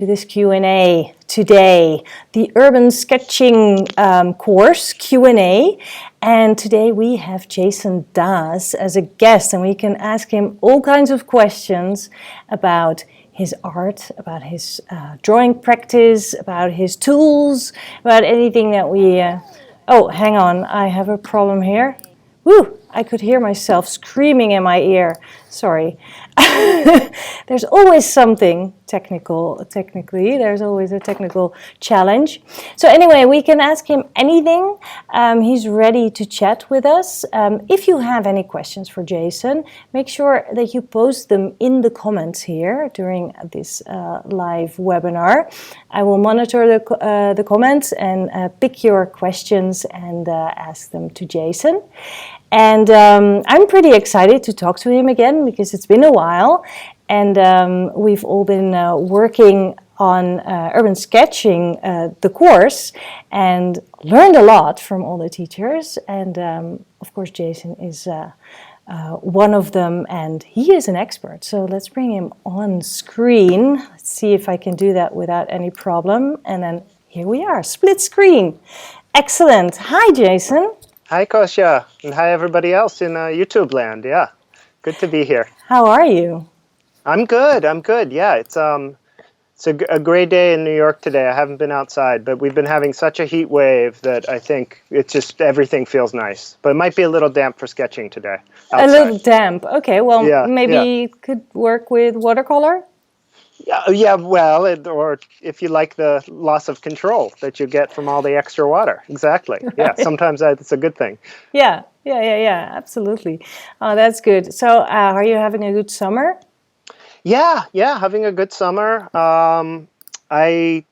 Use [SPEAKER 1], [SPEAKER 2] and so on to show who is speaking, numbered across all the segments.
[SPEAKER 1] to this Q&A today, the Urban Sketching course Q&A. And today we have Jason Das as a guest, and we can ask him all kinds of questions about his art, about his drawing practice, about his tools, about anything that we... Oh, hang on, I have a problem here. Woo! I could hear myself screaming in my ear. Sorry. There's always something technically. There's always a technical challenge. So anyway, we can ask him anything. He's ready to chat with us. If you have any questions for Jason, make sure that you post them in the comments here during this live webinar. I will monitor the comments and pick your questions and ask them to Jason. And I'm pretty excited to talk to him again because it's been a while, and we've all been working on urban sketching, the course, and learned a lot from all the teachers. And of course, Jason is one of them, and he is an expert. So let's bring him on screen. Let's see if I can do that without any problem. And then here we are, split screen. Excellent. Hi, Jason.
[SPEAKER 2] Hi, Kosha, and hi, everybody else in YouTube land. Yeah, good to be here.
[SPEAKER 1] How are you?
[SPEAKER 2] I'm good. Yeah, it's a great day in New York today. I haven't been outside, but we've been having such a heat wave that I think it's just everything feels nice. But it might be a little damp for sketching today. Outside.
[SPEAKER 1] A little damp. Okay, well,
[SPEAKER 2] yeah,
[SPEAKER 1] maybe you could work with watercolor?
[SPEAKER 2] Yeah. Well, or if you like the loss of control that you get from all the extra water. Exactly. Right. Yeah. Sometimes it's a good thing.
[SPEAKER 1] Yeah. Absolutely. Oh, that's good. So, are you having a good summer?
[SPEAKER 2] Yeah. Having a good summer. I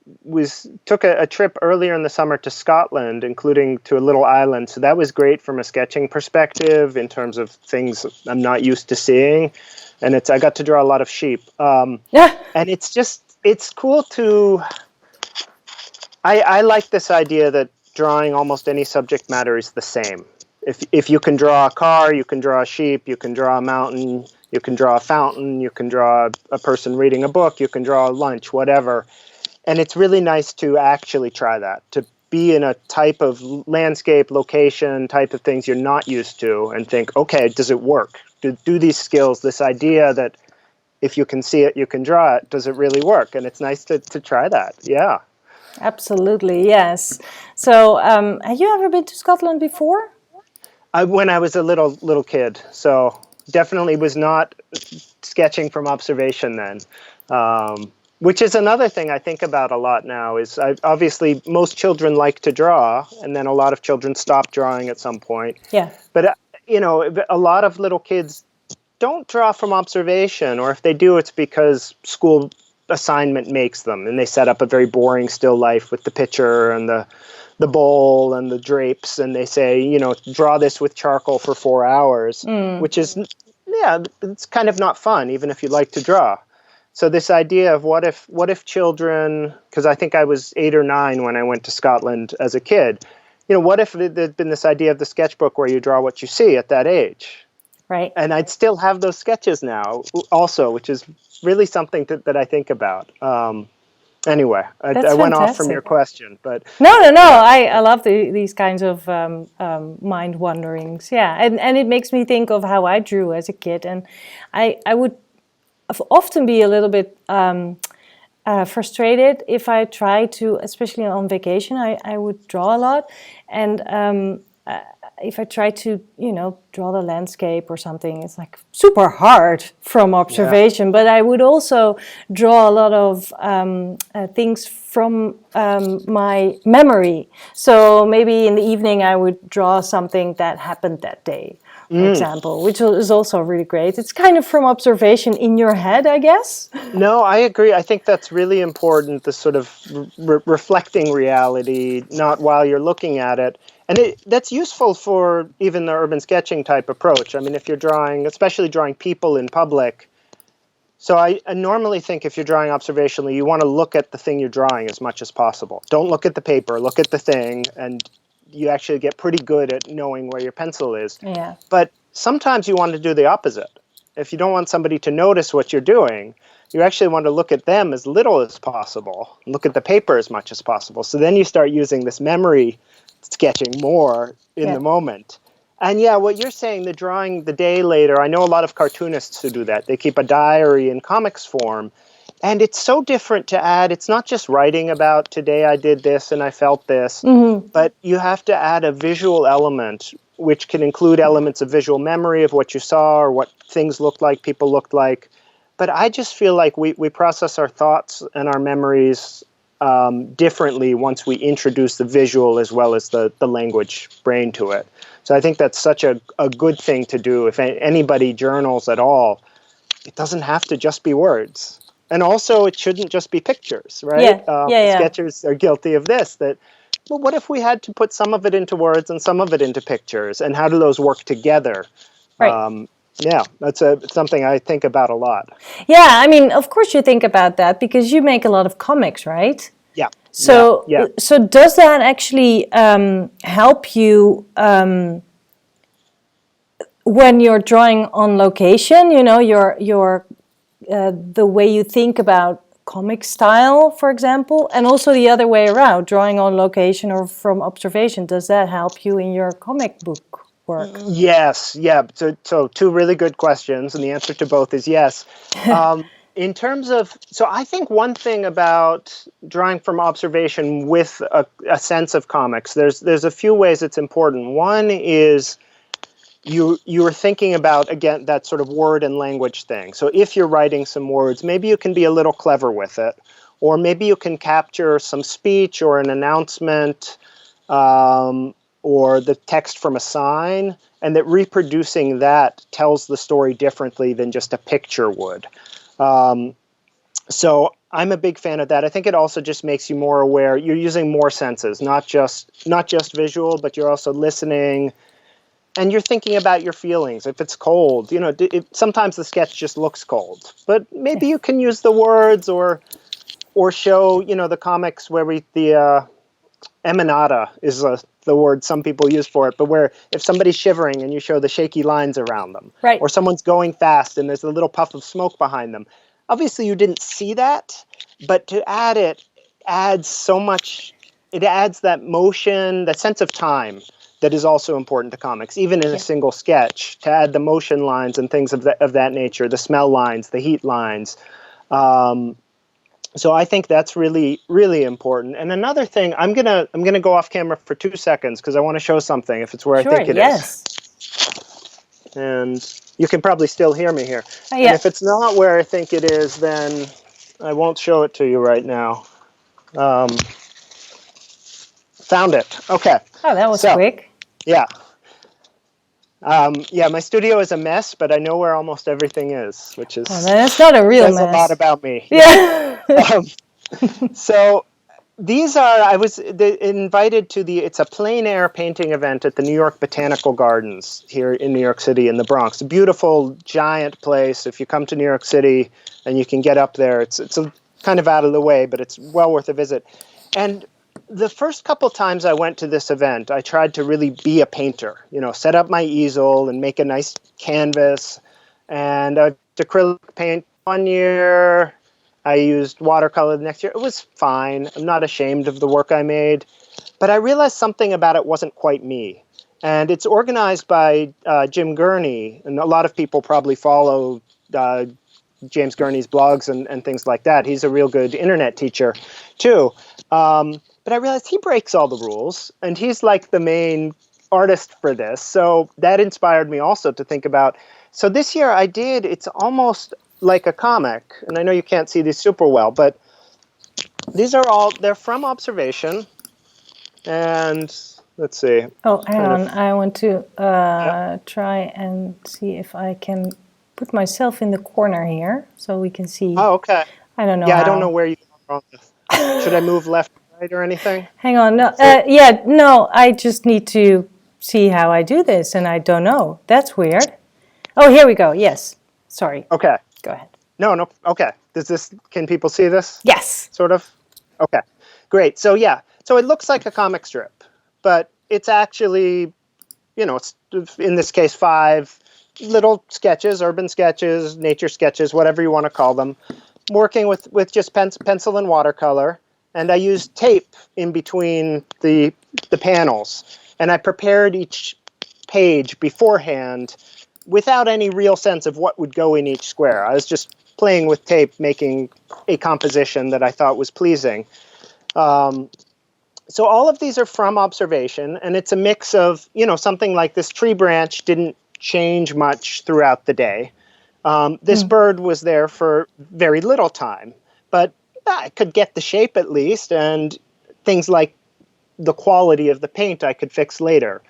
[SPEAKER 2] took a trip earlier in the summer to Scotland, including to a little island. So that was great from a sketching perspective in terms of things I'm not used to seeing. And I got to draw a lot of sheep. And it's cool to, I like this idea that drawing almost any subject matter is the same. If you can draw a car, you can draw a sheep, you can draw a mountain, you can draw a fountain, you can draw a person reading a book, you can draw a lunch, whatever. And it's really nice to actually try that, to be in a type of landscape, location, type of things you're not used to and think, okay, does it work? Do these skills, this idea that if you can see it, you can draw it, does it really work? And it's nice to try that, yeah.
[SPEAKER 1] Absolutely, yes. So, have you ever been to Scotland before?
[SPEAKER 2] When I was a little kid, so definitely was not sketching from observation then. Which is another thing I think about a lot now is obviously most children like to draw, and then a lot of children stop drawing at some point.
[SPEAKER 1] Yeah.
[SPEAKER 2] But a lot of little kids don't draw from observation, or if they do, it's because school assignment makes them, and they set up a very boring still life with the picture and the bowl and the drapes, and they say, draw this with charcoal for 4 hours, which is, it's kind of not fun, even if you like to draw. So this idea of what if children, because I think I was 8 or 9 when I went to Scotland as a kid, what if there'd been this idea of the sketchbook where you draw what you see at that age?
[SPEAKER 1] Right.
[SPEAKER 2] And I'd still have those sketches now also, which is really something that I think about. Anyway, I went off from your question, but... No.
[SPEAKER 1] I love these kinds of mind wanderings. Yeah, and it makes me think of how I drew as a kid. And I would often be a little bit frustrated if I try to, especially on vacation, I would draw a lot. And if I try to, draw the landscape or something, it's like super hard from observation. Yeah. But I would also draw a lot of things from my memory. So maybe in the evening I would draw something that happened that day, for example, which is also really great. It's kind of from observation in your head, I guess.
[SPEAKER 2] No, I agree. I think that's really important, the sort of reflecting reality, not while you're looking at it. And that's useful for even the urban sketching type approach. I mean, if you're drawing, especially drawing people in public. So I normally think if you're drawing observationally, you want to look at the thing you're drawing as much as possible. Don't look at the paper, look at the thing, and you actually get pretty good at knowing where your pencil is.
[SPEAKER 1] Yeah.
[SPEAKER 2] But sometimes you want to do the opposite. If you don't want somebody to notice what you're doing, you actually want to look at them as little as possible, look at the paper as much as possible. So then you start using this memory sketching more in
[SPEAKER 1] Yeah.
[SPEAKER 2] the moment. And yeah, what you're saying, the drawing the day later, I know a lot of cartoonists who do that. They keep a diary in comics form. And it's so different to add. It's not just writing about today I did this and I felt this, but you have to add a visual element, which can include elements of visual memory of what you saw or what things looked like, people looked like. But I just feel like we process our thoughts and our memories differently once we introduce the visual as well as the language brain to it. So I think that's such a good thing to do. If anybody journals at all, it doesn't have to just be words. And also, it shouldn't just be pictures, right? Sketchers are guilty of this, that, well, what if we had to put some of it into words and some of it into pictures? And how do those work together?
[SPEAKER 1] Right.
[SPEAKER 2] Yeah, that's something I think about a lot.
[SPEAKER 1] Yeah, I mean, of course you think about that because you make a lot of comics, right?
[SPEAKER 2] Yeah.
[SPEAKER 1] So,
[SPEAKER 2] yeah.
[SPEAKER 1] so does that actually help you when you're drawing on location? You know, your the way you think about comic style, for example, and also the other way around, drawing on location or from observation. Does that help you in your comic book work?
[SPEAKER 2] Yes, yeah. So two really good questions, and the answer to both is yes. In terms of, so I think one thing about drawing from observation with a sense of comics, there's a few ways it's important. One is you are thinking about, again, that sort of word and language thing. So if you're writing some words, maybe you can be a little clever with it, or maybe you can capture some speech or an announcement or the text from a sign, and that reproducing that tells the story differently than just a picture would. So I'm a big fan of that. I think it also just makes you more aware. You're using more senses, not just visual, but you're also listening, and you're thinking about your feelings. If it's cold, you know, sometimes the sketch just looks cold, but maybe you can use the words or show, you know, the comics where the emanata is the word some people use for it, but where if somebody's shivering and you show the shaky lines around them,
[SPEAKER 1] Right.
[SPEAKER 2] or someone's going fast and there's a little puff of smoke behind them. Obviously you didn't see that, but to add it adds so much, it adds that motion, that sense of time that is also important to comics, even in a single sketch, to add the motion lines and things of that nature, the smell lines, the heat lines. So I think that's really, really important. And another thing, I'm gonna go off camera for 2 seconds because I want to show something if it's where I think it is. And you can probably still hear me here. And if it's not where I think it is, then I won't show it to you right now. Found it. Okay.
[SPEAKER 1] Oh, that was quick.
[SPEAKER 2] Yeah. Yeah, my studio is a mess, but I know where almost everything is, which is
[SPEAKER 1] that's not a real
[SPEAKER 2] says
[SPEAKER 1] mess.
[SPEAKER 2] a lot about me.
[SPEAKER 1] Yeah.
[SPEAKER 2] So these are, I was invited to it's a plein air painting event at the New York Botanical Gardens here in New York City in the Bronx. A beautiful, giant place. If you come to New York City and you can get up there, it's a kind of out of the way, but it's well worth a visit. And the first couple times I went to this event, I tried to really be a painter, you know, set up my easel and make a nice canvas. And I did acrylic paint one year. I used watercolor the next year. It was fine. I'm not ashamed of the work I made. But I realized something about it wasn't quite me. And it's organized by Jim Gurney. And a lot of people probably follow James Gurney's blogs and things like that. He's a real good internet teacher, too. But I realized he breaks all the rules, and he's like the main artist for this. So that inspired me also to think about, so this year it's almost like a comic, and I know you can't see these super well, but they're from observation, and let's see.
[SPEAKER 1] Oh, hang on, I want to try and see if I can put myself in the corner here, so we can see.
[SPEAKER 2] Oh, okay.
[SPEAKER 1] I don't know
[SPEAKER 2] Yeah,
[SPEAKER 1] how.
[SPEAKER 2] I don't know where you are on this. Should I move left or right or anything?
[SPEAKER 1] Hang on, no, I just need to see how I do this, and I don't know. That's weird. Oh, here we go, yes. Sorry.
[SPEAKER 2] Okay.
[SPEAKER 1] Go ahead.
[SPEAKER 2] No, okay. Can people see this?
[SPEAKER 1] Yes.
[SPEAKER 2] Sort of? Okay, great. So yeah, so it looks like a comic strip, but it's actually, you know, it's in this case 5 little sketches, urban sketches, nature sketches, whatever you want to call them. working with just pencil and watercolor, and I used tape in between the panels, and I prepared each page beforehand without any real sense of what would go in each square. I was just playing with tape, making a composition that I thought was pleasing. So all of these are from observation, and it's a mix of, something like this tree branch didn't change much throughout the day. This bird was there for very little time, but I could get the shape at least, and things like the quality of the paint I could fix later.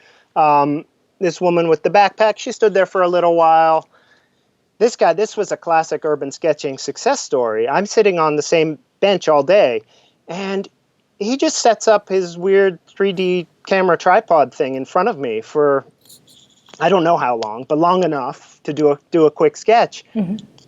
[SPEAKER 2] This woman with the backpack, she stood there for a little while. This guy, this was a classic urban sketching success story. I'm sitting on the same bench all day, and he just sets up his weird 3D camera tripod thing in front of me for, I don't know how long, but long enough to do a quick sketch.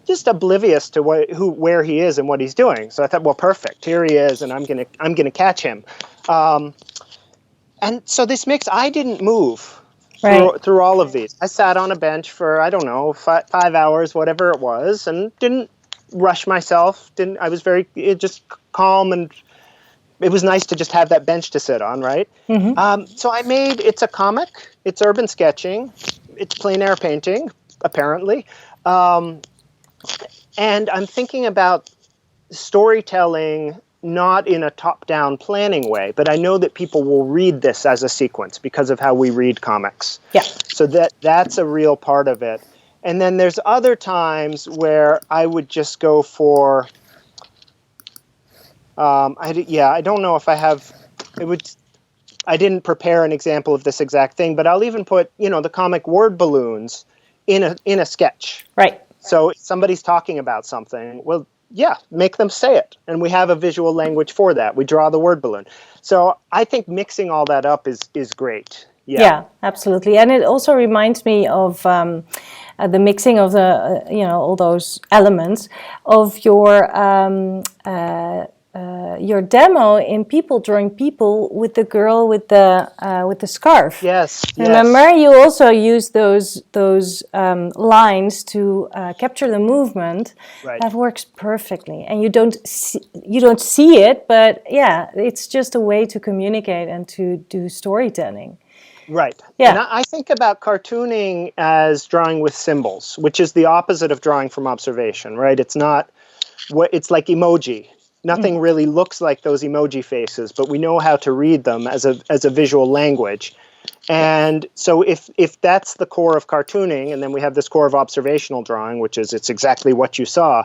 [SPEAKER 2] Just oblivious to where he is and what he's doing. So I thought, well, perfect. Here he is, and I'm gonna catch him. And so this mix, I didn't move through all of these. I sat on a bench for, I don't know, 5 hours, whatever it was, and didn't rush myself. I was just calm, and it was nice to just have that bench to sit on, right? So it's a comic, it's urban sketching, it's plein air painting, apparently. And I'm thinking about storytelling not in a top-down planning way, but I know that people will read this as a sequence because of how we read comics.
[SPEAKER 1] Yeah.
[SPEAKER 2] So that's a real part of it. And then there's other times where I would just go for, I don't know if I have, I didn't prepare an example of this exact thing, but I'll even put, the comic word balloons in a sketch.
[SPEAKER 1] Right.
[SPEAKER 2] So if somebody's talking about something, well, yeah, make them say it. And we have a visual language for that. We draw the word balloon. So I think mixing all that up is great.
[SPEAKER 1] Yeah, absolutely. And it also reminds me of the mixing of the, all those elements of your demo in People Drawing People with the girl with the scarf.
[SPEAKER 2] Yes.
[SPEAKER 1] Remember, you also use those lines to capture the movement.
[SPEAKER 2] Right.
[SPEAKER 1] That works perfectly, and you don't see it, but yeah, it's just a way to communicate and to do storytelling.
[SPEAKER 2] Right.
[SPEAKER 1] Yeah.
[SPEAKER 2] And I think about cartooning as drawing with symbols, which is the opposite of drawing from observation, right? It's like emoji. Nothing really looks like those emoji faces, but we know how to read them as a visual language. And so if that's the core of cartooning, and then we have this core of observational drawing, which is it's exactly what you saw,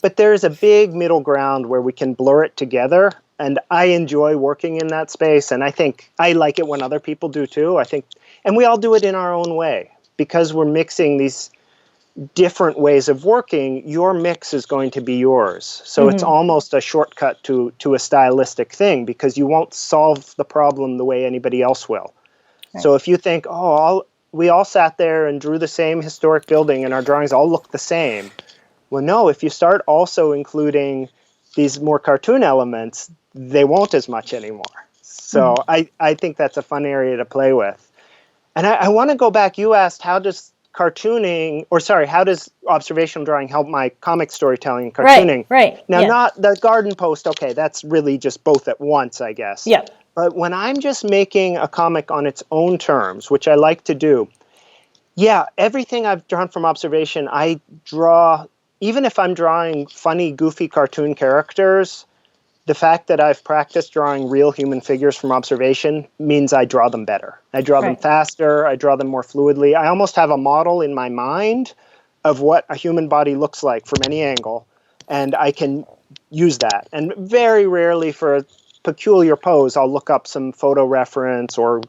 [SPEAKER 2] but there is a big middle ground where we can blur it together. And I enjoy working in that space, and I think I like it when other people do too. And we all do it in our own way because we're mixing these different ways of working. Your mix is going to be yours, so it's almost a shortcut to a stylistic thing because you won't solve the problem the way anybody else will. Right. So if you think, we all sat there and drew the same historic building, and our drawings all look the same. Well, no. If you start also including these more cartoon elements, they won't as much anymore. So I think that's a fun area to play with. And I want to go back. You asked, how does observational drawing help my comic storytelling and cartooning?
[SPEAKER 1] Right.
[SPEAKER 2] Now, not the garden post, okay, that's really just both at once, I guess.
[SPEAKER 1] Yeah.
[SPEAKER 2] But when I'm just making a comic on its own terms, which I like to do, yeah, everything I've drawn from observation, I draw, even if I'm drawing funny, goofy cartoon characters, the fact that I've practiced drawing real human figures from observation means I draw them better. I draw them faster, I draw them more fluidly. I almost have a model in my mind of what a human body looks like from any angle, and I can use that. And very rarely for a peculiar pose, I'll look up some photo reference or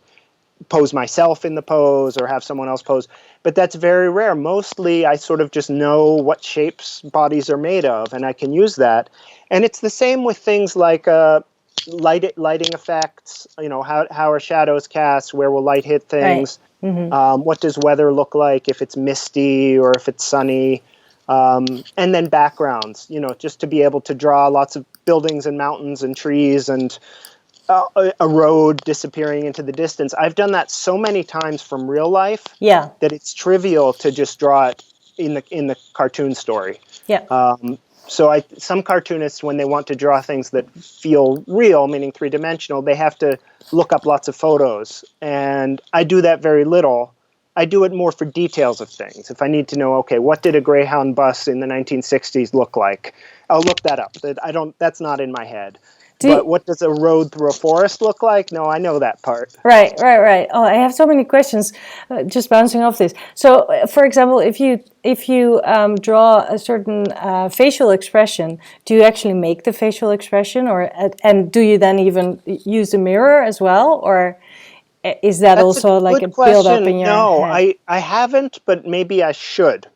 [SPEAKER 2] pose myself in the pose or have someone else pose. But that's very rare. Mostly I sort of just know what shapes bodies are made of, and I can use that. And it's the same with things like lighting effects, how are shadows cast, where will light hit things, what does weather look like if it's misty or if it's sunny, and then backgrounds, just to be able to draw lots of buildings and mountains and trees and a road disappearing into the distance. I've done that so many times from real life that it's trivial to just draw it in the cartoon story.
[SPEAKER 1] Yeah.
[SPEAKER 2] So some cartoonists, when they want to draw things that feel real, meaning three-dimensional, they have to look up lots of photos. And I do that very little. I do it more for details of things. If I need to know, okay, what did a Greyhound bus in the 1960s look like? I'll look that up. That's not in my head. But what does a road through a forest look like? No, I know that part.
[SPEAKER 1] Right. Oh, I have so many questions, just bouncing off this. So, for example, if you draw a certain facial expression, do you actually make the facial expression, and do you then even use a mirror as well, or is that
[SPEAKER 2] That's a
[SPEAKER 1] also like a
[SPEAKER 2] good
[SPEAKER 1] build up in
[SPEAKER 2] question.
[SPEAKER 1] your
[SPEAKER 2] No,
[SPEAKER 1] head?
[SPEAKER 2] I haven't, but maybe I should.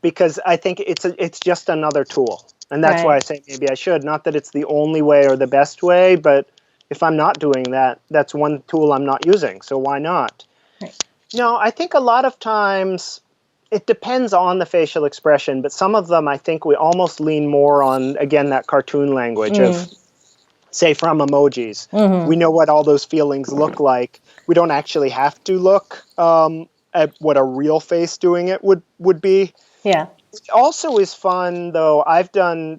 [SPEAKER 2] Because I think it's just another tool. And that's why I
[SPEAKER 1] Right.
[SPEAKER 2] say maybe I should. Not that it's the only way or the best way, but if I'm not doing that, that's one tool I'm not using. So why not?
[SPEAKER 1] Right.
[SPEAKER 2] No, I think a lot of times it depends on the facial expression, but some of them I think we almost lean more on, again, that cartoon language of, say, from emojis. We know what all those feelings look like. We don't actually have to look at what a real face doing it would be.
[SPEAKER 1] Yeah.
[SPEAKER 2] It also is fun, though. I've done,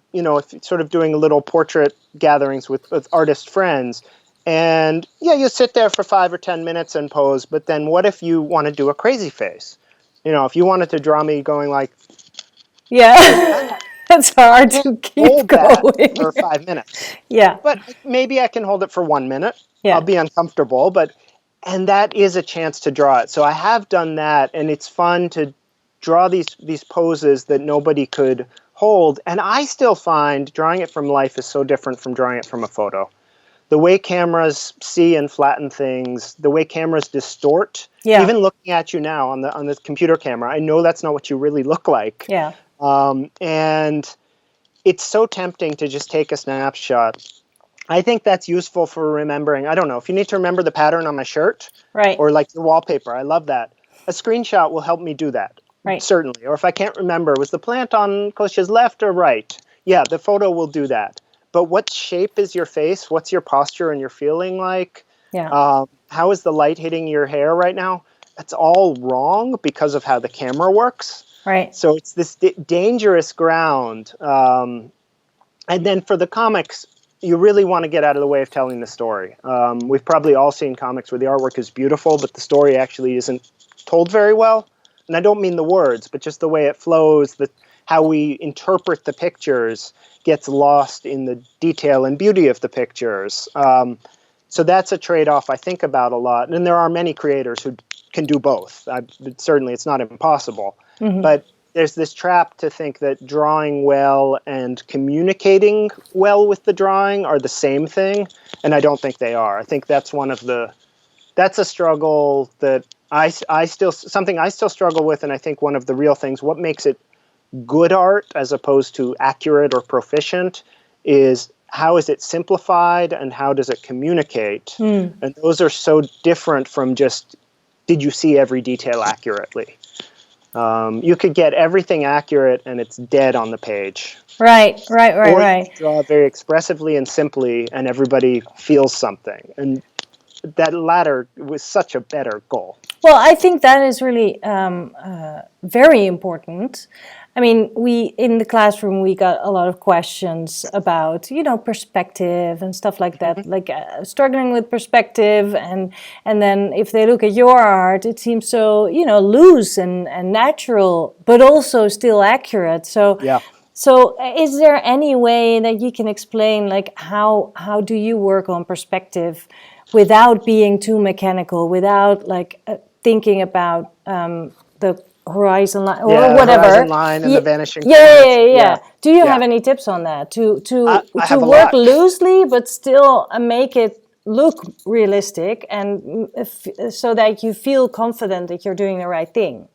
[SPEAKER 2] sort of doing little portrait gatherings with artist friends. And yeah, you sit there for 5 or 10 minutes and pose, but then what if you want to do a crazy face? If you wanted to draw me going like
[SPEAKER 1] Yeah. That's
[SPEAKER 2] I
[SPEAKER 1] hard
[SPEAKER 2] can't
[SPEAKER 1] to keep
[SPEAKER 2] hold that
[SPEAKER 1] going.
[SPEAKER 2] for 5 minutes.
[SPEAKER 1] Yeah.
[SPEAKER 2] But maybe I can hold it for 1 minute. I'll
[SPEAKER 1] Yeah.
[SPEAKER 2] be uncomfortable, and that is a chance to draw it. So I have done that, and it's fun to draw these poses that nobody could hold. And I still find drawing it from life is so different from drawing it from a photo. The way cameras see and flatten things, the way cameras distort,
[SPEAKER 1] Yeah.
[SPEAKER 2] even looking at you now on the computer camera, I know that's not what you really look like.
[SPEAKER 1] Yeah.
[SPEAKER 2] And it's so tempting to just take a snapshot. I think that's useful for remembering. I don't know, if you need to remember the pattern on my shirt
[SPEAKER 1] Right.
[SPEAKER 2] or like your wallpaper, I love that. A screenshot will help me do that,
[SPEAKER 1] Right.
[SPEAKER 2] certainly. Or if I can't remember, was the plant on Kosha's left or right? Yeah, the photo will do that. But what shape is your face? What's your posture and your feeling like?
[SPEAKER 1] Yeah.
[SPEAKER 2] How is the light hitting your hair right now? That's all wrong because of how the camera works.
[SPEAKER 1] Right.
[SPEAKER 2] So it's this dangerous ground. And then for the comics, you really want to get out of the way of telling the story. We've probably all seen comics where the artwork is beautiful, but the story actually isn't told very well. And I don't mean the words, but just the way it flows, how we interpret the pictures gets lost in the detail and beauty of the pictures. So that's a trade-off I think about a lot. And there are many creators who can do both. Certainly it's not impossible. But there's this trap to think that drawing well and communicating well with the drawing are the same thing, and I don't think they are. I think that's that's a struggle that I still struggle with, and I think one of the real things, what makes it good art as opposed to accurate or proficient, is how is it simplified and how does it communicate? And those are so different from just, did you see every detail accurately? You could get everything accurate and it's dead on the page.
[SPEAKER 1] Right.
[SPEAKER 2] Or you could draw very expressively and simply and everybody feels something. And that latter was such a better goal.
[SPEAKER 1] Well, I think that is really very important. I mean, in the classroom, we got a lot of questions about, perspective and stuff like that, like struggling with perspective. And then if they look at your art, it seems so, loose and natural, but also still accurate. So,
[SPEAKER 2] Yeah.
[SPEAKER 1] So is there any way that you can explain, like, how do you work on perspective without being too mechanical, without thinking about the horizon line or whatever?
[SPEAKER 2] Horizon line and the vanishing
[SPEAKER 1] Yeah.
[SPEAKER 2] points.
[SPEAKER 1] Do you have any tips on that to
[SPEAKER 2] I have a
[SPEAKER 1] work
[SPEAKER 2] lot.
[SPEAKER 1] loosely but still make it look realistic and so that you feel confident that you're doing the right thing?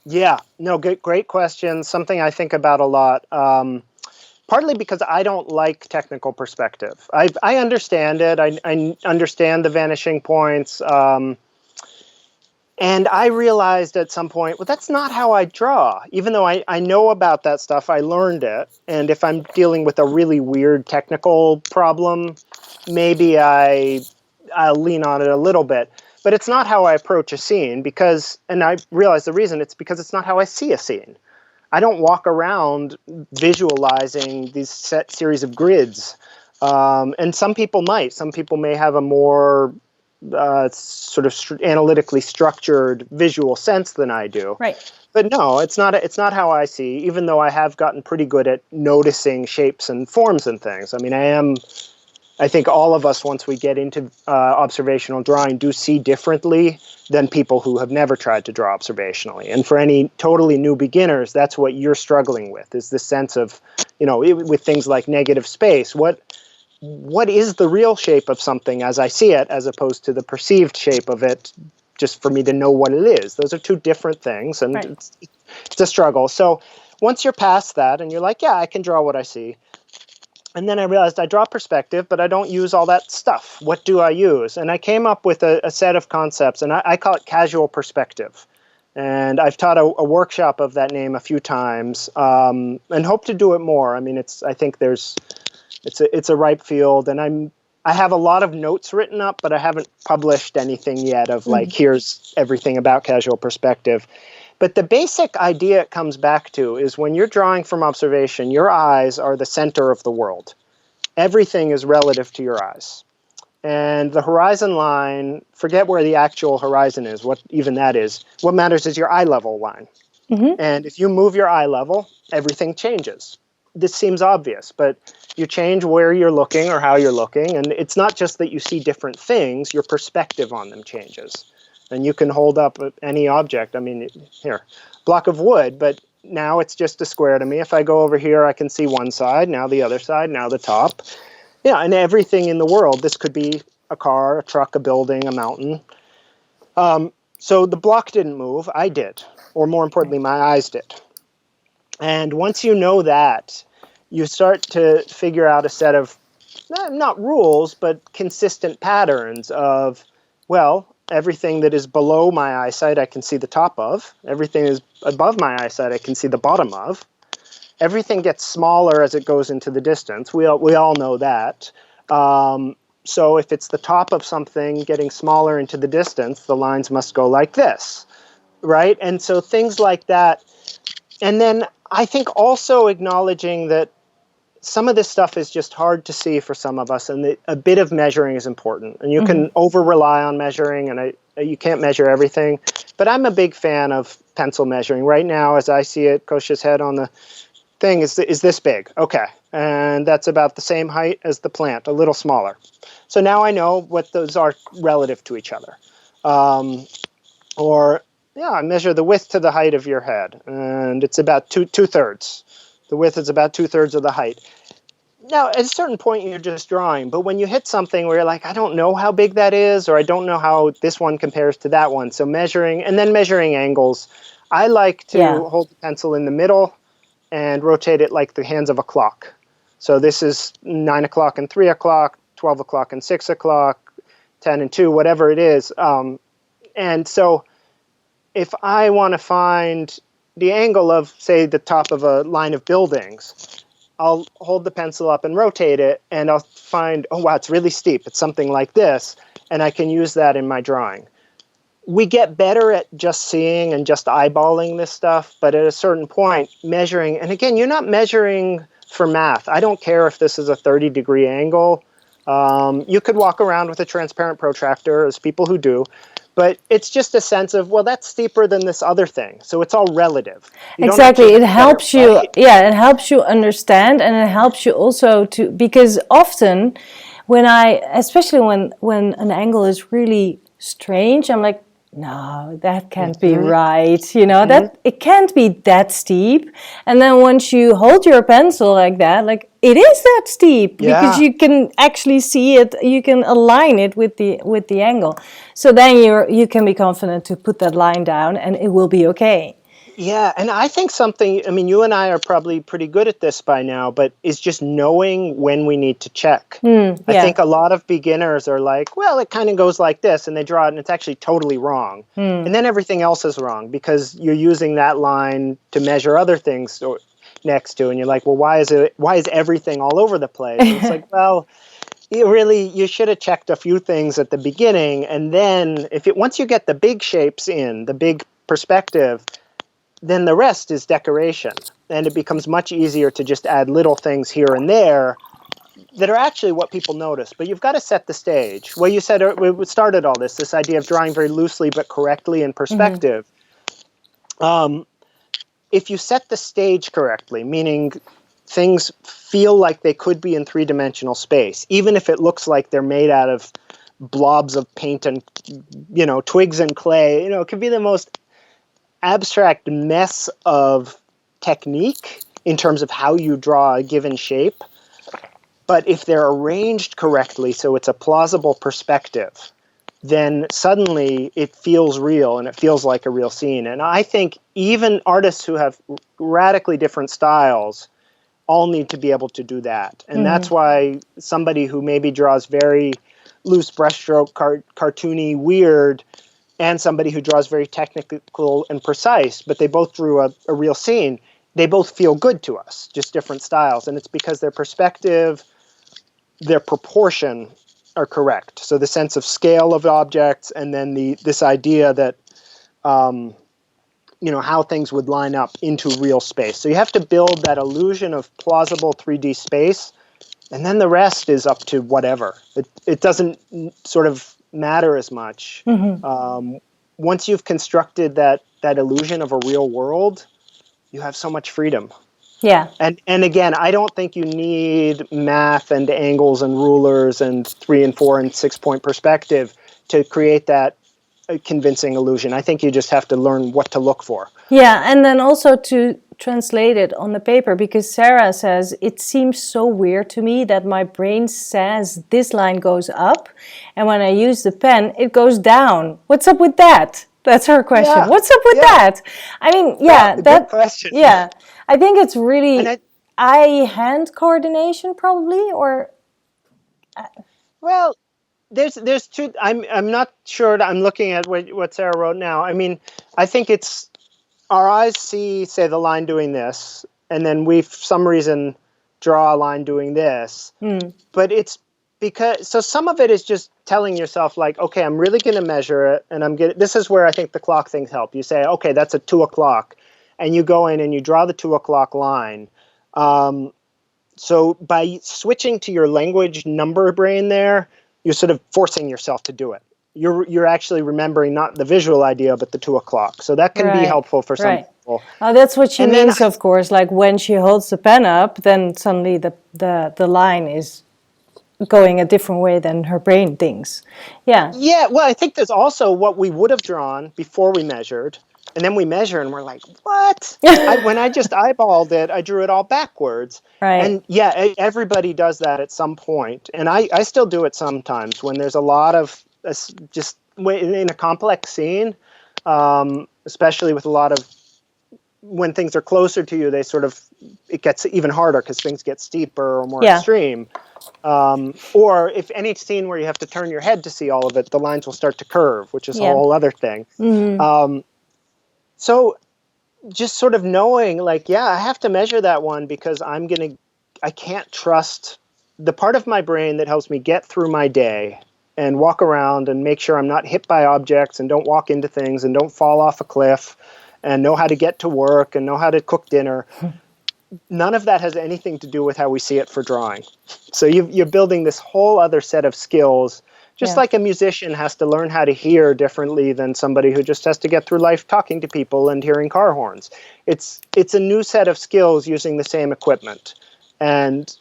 [SPEAKER 2] Yeah, no, great question. Something I think about a lot. Partly because I don't like technical perspective. I understand it. I understand the vanishing points. And I realized at some point, well, that's not how I draw. Even though I know about that stuff, I learned it. And if I'm dealing with a really weird technical problem, maybe I'll lean on it a little bit. But it's not how I approach a scene and I realize the reason, it's because it's not how I see a scene. I don't walk around visualizing these set series of grids. And some people might. Some people may have a more sort of analytically structured visual sense than I do.
[SPEAKER 1] Right.
[SPEAKER 2] But no, it's not how I see, even though I have gotten pretty good at noticing shapes and forms and things. I mean, I think all of us, once we get into observational drawing, do see differently than people who have never tried to draw observationally. And for any totally new beginners, that's what you're struggling with, is this sense of, with things like negative space, what is the real shape of something as I see it, as opposed to the perceived shape of it, just for me to know what it is. Those are two different things, and it's a struggle. So once you're past that and you're like, yeah, I can draw what I see. And then I realized I draw perspective, but I don't use all that stuff. What do I use? And I came up with a set of concepts, and I call it casual perspective. And I've taught a workshop of that name a few times, and hope to do it more. I mean, I think it's a ripe field, and I have a lot of notes written up, but I haven't published anything yet of like, here's everything about casual perspective. But the basic idea it comes back to is when you're drawing from observation, your eyes are the center of the world. Everything is relative to your eyes. And the horizon line, forget where the actual horizon is, what even that is. What matters is your eye level line. And if you move your eye level, everything changes. This seems obvious, but you change where you're looking or how you're looking. And it's not just that you see different things, your perspective on them changes. And you can hold up any object. I mean, here, block of wood, but now it's just a square to me. If I go over here, I can see one side, now the other side, now the top. Yeah, and everything in the world. This could be a car, a truck, a building, a mountain. So the block didn't move, I did. Or more importantly, my eyes did. And once you know that, you start to figure out a set of, not rules, but consistent patterns of, well, everything that is below my eyesight, I can see the top of. Everything is above my eyesight, I can see the bottom of. Everything gets smaller as it goes into the distance. We all know that. So if it's the top of something getting smaller into the distance, the lines must go like this, right? And so things like that. And then I think also acknowledging that some of this stuff is just hard to see for some of us, and a bit of measuring is important. And you can over-rely on measuring, and you can't measure everything. But I'm a big fan of pencil measuring. Right now, as I see it, Kosha's head on the thing is this big. Okay. And that's about the same height as the plant, a little smaller. So now I know what those are relative to each other. I measure the width to the height of your head, and it's about two-thirds. The width is about two-thirds of the height. Now, at a certain point, you're just drawing, but when you hit something where you're like, I don't know how big that is, or I don't know how this one compares to that one, so measuring angles, I like to hold the pencil in the middle and rotate it like the hands of a clock. So this is 9 o'clock and 3 o'clock, 12 o'clock and 6 o'clock, 10 and 2, whatever it is. And so if I want to find the angle of, say, the top of a line of buildings, I'll hold the pencil up and rotate it, and I'll find, oh, wow, it's really steep. It's something like this, and I can use that in my drawing. We get better at just seeing and just eyeballing this stuff, but at a certain point, measuring, and again, you're not measuring for math. I don't care if this is a 30-degree angle. You could walk around with a transparent protractor, as people who do, but it's just a sense of, well, that's steeper than this other thing. So it's all relative.
[SPEAKER 1] Exactly. It helps you, right? It helps you understand, and it helps you also to, because often especially when an angle is really strange, I'm like, no, that can't be right. That it can't be that steep. And then once you hold your pencil like that, like it is that steep because you can actually see it. You can align it with the angle. So then you can be confident to put that line down, and it will be okay.
[SPEAKER 2] Yeah, and I think something, I mean, you and I are probably pretty good at this by now, but is just knowing when we need to check. I think a lot of beginners are like, well, it kind of goes like this, and they draw it, and it's actually totally wrong. And then everything else is wrong because you're using that line to measure other things next to, and you're like, well, why is everything all over the place? And it's like, well, you should have checked a few things at the beginning, and then once you get the big shapes in, the big perspective, then the rest is decoration. And it becomes much easier to just add little things here and there that are actually what people notice. But you've got to set the stage. Well, you said we started all this idea of drawing very loosely but correctly in perspective. If you set the stage correctly, meaning things feel like they could be in three-dimensional space, even if it looks like they're made out of blobs of paint and, twigs and clay, it could be the most abstract mess of technique in terms of how you draw a given shape. But if they're arranged correctly so it's a plausible perspective, then suddenly it feels real and it feels like a real scene. And I think even artists who have radically different styles all need to be able to do that. And that's why somebody who maybe draws very loose brushstroke, cartoony, weird, and somebody who draws very technical and precise, but they both drew a real scene, they both feel good to us, just different styles. And it's because their perspective, their proportion are correct. So the sense of scale of objects, and then this idea that, how things would line up into real space. So you have to build that illusion of plausible 3D space, and then the rest is up to whatever. It doesn't sort of matter as much. Once you've constructed that illusion of a real world, you have so much freedom.
[SPEAKER 1] Yeah.
[SPEAKER 2] And again, I don't think you need math and angles and rulers and 3 and 4 and 6 point perspective to create that convincing illusion. I think you just have to learn what to look for.
[SPEAKER 1] Yeah, and then also to translate it on the paper, because Sarah says, it seems so weird to me that my brain says this line goes up, and when I use the pen, it goes down. What's up with that? That's her question.
[SPEAKER 2] Yeah.
[SPEAKER 1] What's up with that? I mean,
[SPEAKER 2] good question.
[SPEAKER 1] Yeah, I think it's really eye-hand coordination, probably, or.
[SPEAKER 2] Well, there's two. I'm not sure. I'm looking at what Sarah wrote now. I mean, I think it's our eyes see, say, the line doing this, and then we, for some reason, draw a line doing this. But it's because some of it is just telling yourself, like, okay, I'm really going to measure it, and this is where I think the clock things help. You say, okay, that's at 2 o'clock, and you go in and you draw the 2 o'clock line. So by switching to your language number brain there, you're sort of forcing yourself to do it. You're actually remembering not the visual idea, but the 2 o'clock. So that can be helpful for some people.
[SPEAKER 1] Oh, that's what she means, of course. Like when she holds the pen up, then suddenly the line is going a different way than her brain thinks. Yeah.
[SPEAKER 2] Yeah, well, I think there's also what we would have drawn before we measured, and then we measure and we're like, what? When I just eyeballed it, I drew it all backwards.
[SPEAKER 1] Right.
[SPEAKER 2] And yeah, everybody does that at some point. And I still do it sometimes when there's a lot of just in a complex scene, especially with a lot of, when things are closer to you, it gets even harder because things get steeper or more extreme. Or if any scene where you have to turn your head to see all of it, the lines will start to curve, which is a whole other thing. So just sort of knowing, like, I have to measure that one because I can't trust the part of my brain that helps me get through my day and walk around and make sure I'm not hit by objects and don't walk into things and don't fall off a cliff and know how to get to work and know how to cook dinner. None of that has anything to do with how we see it for drawing. So you're building this whole other set of skills, just like a musician has to learn how to hear differently than somebody who just has to get through life talking to people and hearing car horns. It's a new set of skills using the same equipment. And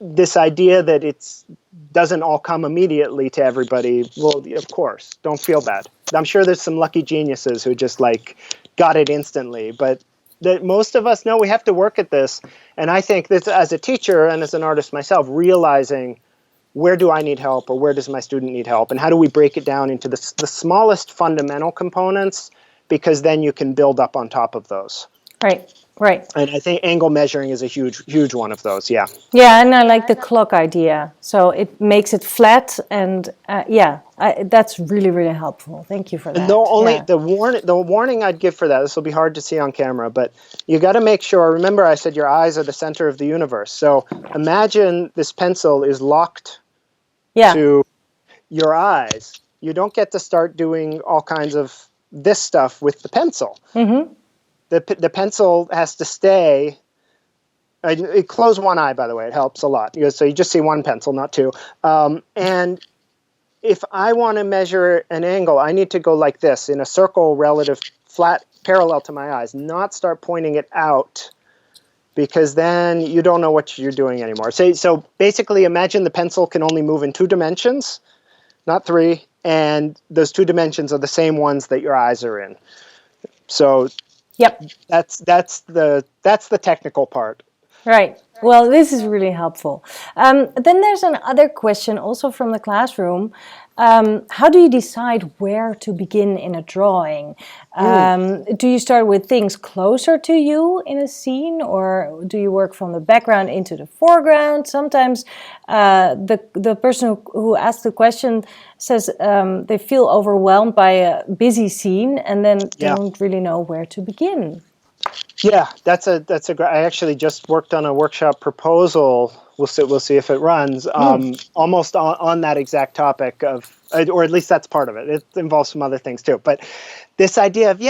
[SPEAKER 2] this idea that it doesn't all come immediately to everybody, well, of course, don't feel bad. I'm sure there's some lucky geniuses who just got it instantly, but that most of us know we have to work at this. And I think that as a teacher and as an artist myself, realizing where do I need help or where does my student need help, and how do we break it down into the smallest fundamental components, because then you can build up on top of those.
[SPEAKER 1] Right.
[SPEAKER 2] And I think angle measuring is a huge one of those. Yeah,
[SPEAKER 1] and I like the clock idea. So it makes it flat, and that's really, really helpful. Thank you for that.
[SPEAKER 2] The warning I'd give for that, this will be hard to see on camera, but you got to make sure, remember I said your eyes are the center of the universe. So imagine this pencil is locked to your eyes. You don't get to start doing all kinds of this stuff with the pencil. the pencil has to stay. Close one eye, by the way. It helps a lot. So you just see one pencil, not two. And if I want to measure an angle, I need to go like this in a circle, relative flat, parallel to my eyes, not start pointing it out, because then you don't know what you're doing anymore. So basically, imagine the pencil can only move in 2 dimensions, not 3, and those 2 dimensions are the same ones that your eyes are in. So
[SPEAKER 1] Yep.
[SPEAKER 2] that's the technical part.
[SPEAKER 1] Right. Well, this is really helpful. Then there's another question also from the classroom. How do you decide where to begin in a drawing? Do you start with things closer to you in a scene, or do you work from the background into the foreground? Sometimes the person who asked the question says they feel overwhelmed by a busy scene and then don't really know where to begin.
[SPEAKER 2] Yeah, that's a great. I actually just worked on a workshop proposal. We'll see if it runs. Almost on that exact topic of, or at least that's part of it. It involves some other things too. But this idea of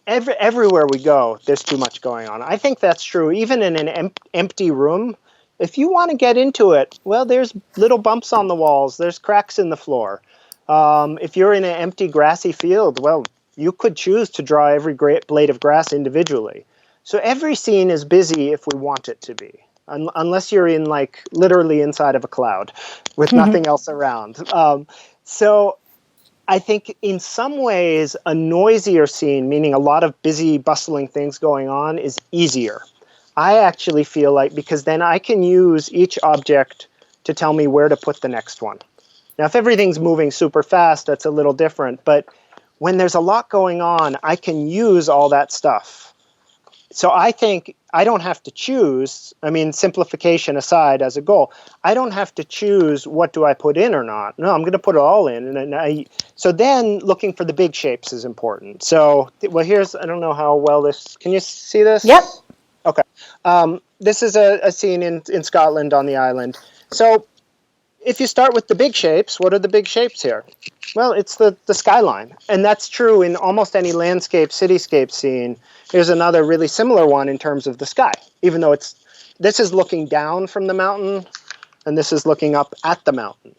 [SPEAKER 2] everywhere we go, there's too much going on. I think that's true. Even in an empty room, if you want to get into it, well, there's little bumps on the walls. There's cracks in the floor. If you're in an empty grassy field, well, you could choose to draw every great blade of grass individually. So every scene is busy if we want it to be, unless you're in like literally inside of a cloud with nothing else around. So I think in some ways a noisier scene, meaning a lot of busy, bustling things going on, is easier. I actually feel like, because then I can use each object to tell me where to put the next one. Now, if everything's moving super fast, that's a little different, but when there's a lot going on, I can use all that stuff. So I think I don't have to choose, I mean, simplification aside as a goal, I don't have to choose what do I put in or not. No, I'm going to put it all in. So then looking for the big shapes is important. So, well, I don't know how well this, can you see this?
[SPEAKER 1] Yep.
[SPEAKER 2] Okay. This is a scene in Scotland on the island. So if you start with the big shapes, what are the big shapes here? Well, it's the skyline. And that's true in almost any landscape, cityscape scene. Here's another really similar one in terms of the sky, even though this is looking down from the mountain and this is looking up at the mountain.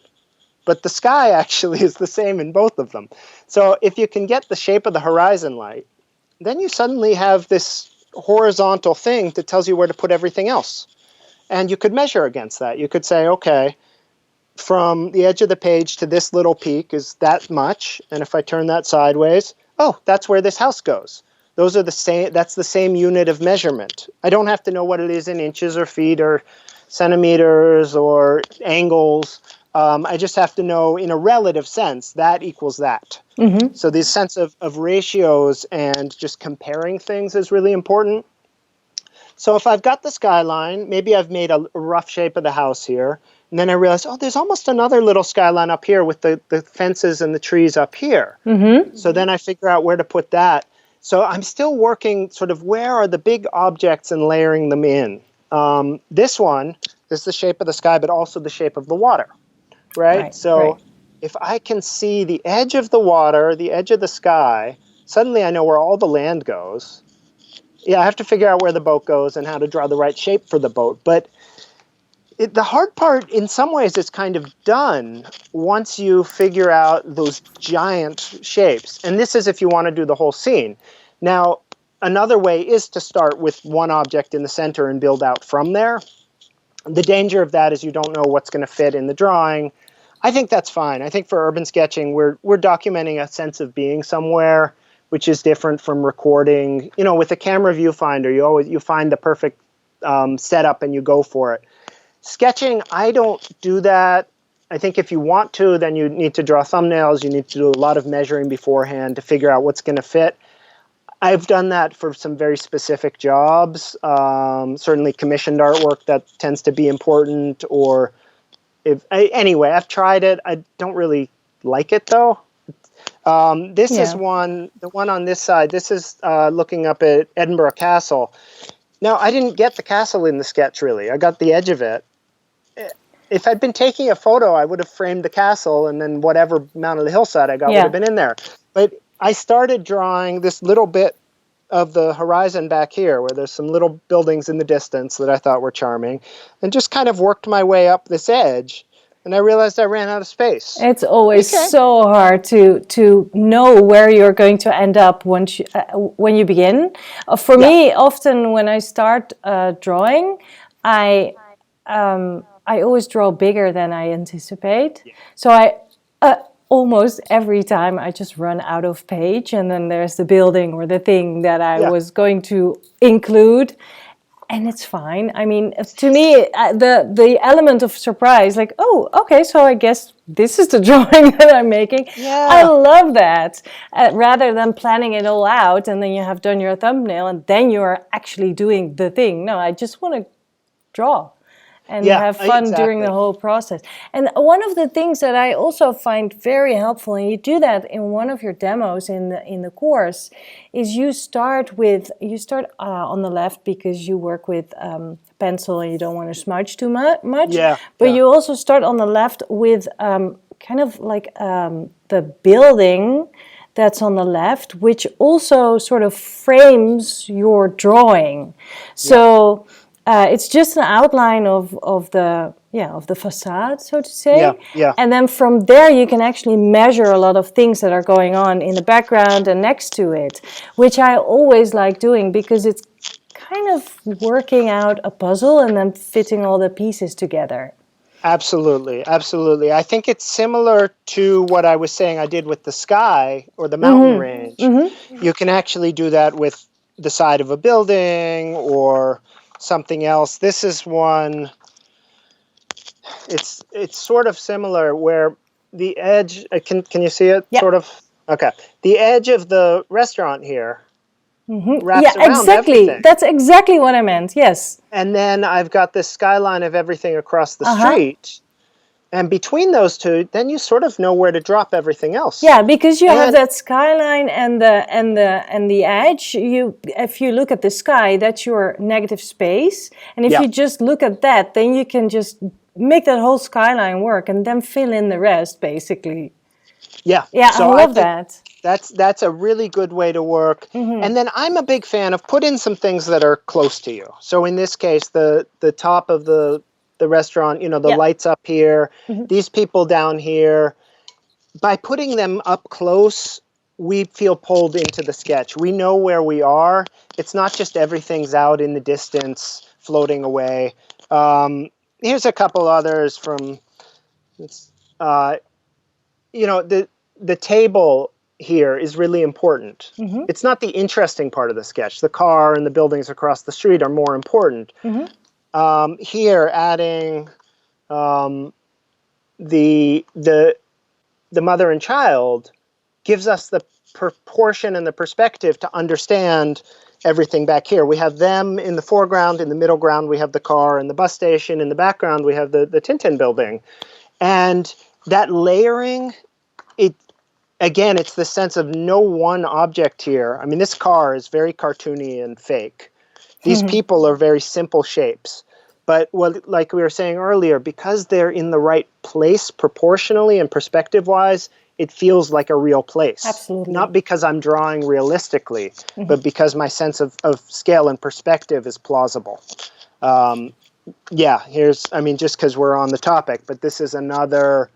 [SPEAKER 2] But the sky actually is the same in both of them. So if you can get the shape of the horizon light, then you suddenly have this horizontal thing that tells you where to put everything else. And you could measure against that. You could say, okay, from the edge of the page to this little peak is that much, and if I turn that sideways, oh, that's where this house goes. Those are the same. That's the same unit of measurement. I don't have to know what it is in inches or feet or centimeters or angles. I just have to know in a relative sense that equals that. So this sense of ratios and just comparing things is really important. So if I've got the skyline, maybe I've made a rough shape of the house here, and then I realized, oh, there's almost another little skyline up here with the fences and the trees up here. So then I figure out where to put that. So I'm still working sort of where are the big objects and layering them in. This one is the shape of the sky, but also the shape of the water, right? So if I can see the edge of the water, the edge of the sky, suddenly I know where all the land goes. Yeah, I have to figure out where the boat goes and how to draw the right shape for the boat. But the hard part, in some ways, is kind of done once you figure out those giant shapes. And this is if you want to do the whole scene. Now, another way is to start with one object in the center and build out from there. The danger of that is you don't know what's going to fit in the drawing. I think that's fine. I think for urban sketching, we're documenting a sense of being somewhere, which is different from recording. You know, with a camera viewfinder, you find the perfect setup and you go for it. Sketching, I don't do that. I think if you want to, then you need to draw thumbnails. You need to do a lot of measuring beforehand to figure out what's going to fit. I've done that for some very specific jobs. Certainly commissioned artwork, that tends to be important. Or anyway, I've tried it. I don't really like it though. This is the one on this side. This is looking up at Edinburgh Castle. Now, I didn't get the castle in the sketch, really. I got the edge of it. If I'd been taking a photo, I would have framed the castle, and then whatever amount of the hillside I got would have been in there. But I started drawing this little bit of the horizon back here, where there's some little buildings in the distance that I thought were charming, and just kind of worked my way up this edge, and I realized I ran out of space.
[SPEAKER 1] It's always
[SPEAKER 2] Okay.
[SPEAKER 1] so hard to know where you're going to end up once when you begin. For me, often when I start drawing, I always draw bigger than I anticipate. So I almost every time I just run out of page, and then there's the building or the thing that I was going to include, and it's fine. I mean, to me, the element of surprise, like, oh, okay, so I guess this is the drawing that I'm making. I love that. Rather than planning it all out, and then you have done your thumbnail, and then you're actually doing the thing. No, I just want to draw and have fun during the whole process. And one of the things that I also find very helpful, and you do that in one of your demos in the course, is you start on the left because you work with pencil and you don't want to smudge too much. But you also start on the left with kind of like the building that's on the left, which also sort of frames your drawing. So it's just an outline of the facade, so to say. And then from there you can actually measure a lot of things that are going on in the background and next to it, which I always like doing because it's kind of working out a puzzle and then fitting all the pieces together.
[SPEAKER 2] Absolutely, absolutely. I think it's similar to what I was saying I did with the sky or the mountain range. You can actually do that with the side of a building or something else. This is one, it's sort of similar where the edge, can you see it? Sort of? Okay. The edge of the restaurant here wraps around everything.
[SPEAKER 1] That's exactly what I meant, yes.
[SPEAKER 2] And then I've got this skyline of everything across the street. And between those two, then you sort of know where to drop everything else.
[SPEAKER 1] Yeah, because you have that skyline and the edge. If you look at the sky, that's your negative space. And if you just look at that, then you can just make that whole skyline work and then fill in the rest, basically.
[SPEAKER 2] Yeah.
[SPEAKER 1] So I love that.
[SPEAKER 2] That's a really good way to work. And then I'm a big fan of put in some things that are close to you. So in this case, the top of the restaurant, the lights up here, these people down here. By putting them up close, we feel pulled into the sketch. We know where we are. It's not just everything's out in the distance, floating away. Here's a couple others from, the table here is really important. It's not the interesting part of the sketch. The car and the buildings across the street are more important. Here, adding the mother and child gives us the proportion and the perspective to understand everything back here. We have them in the foreground, in the middle ground we have the car and the bus station, in the background we have the Tintin building. And that layering, it's the sense of no one object here. I mean, this car is very cartoony and fake. These people are very simple shapes. But like we were saying earlier, because they're in the right place proportionally and perspective-wise, it feels like a real place.
[SPEAKER 1] Absolutely.
[SPEAKER 2] Not because I'm drawing realistically, but because my sense of scale and perspective is plausible. Just because we're on the topic, but this is another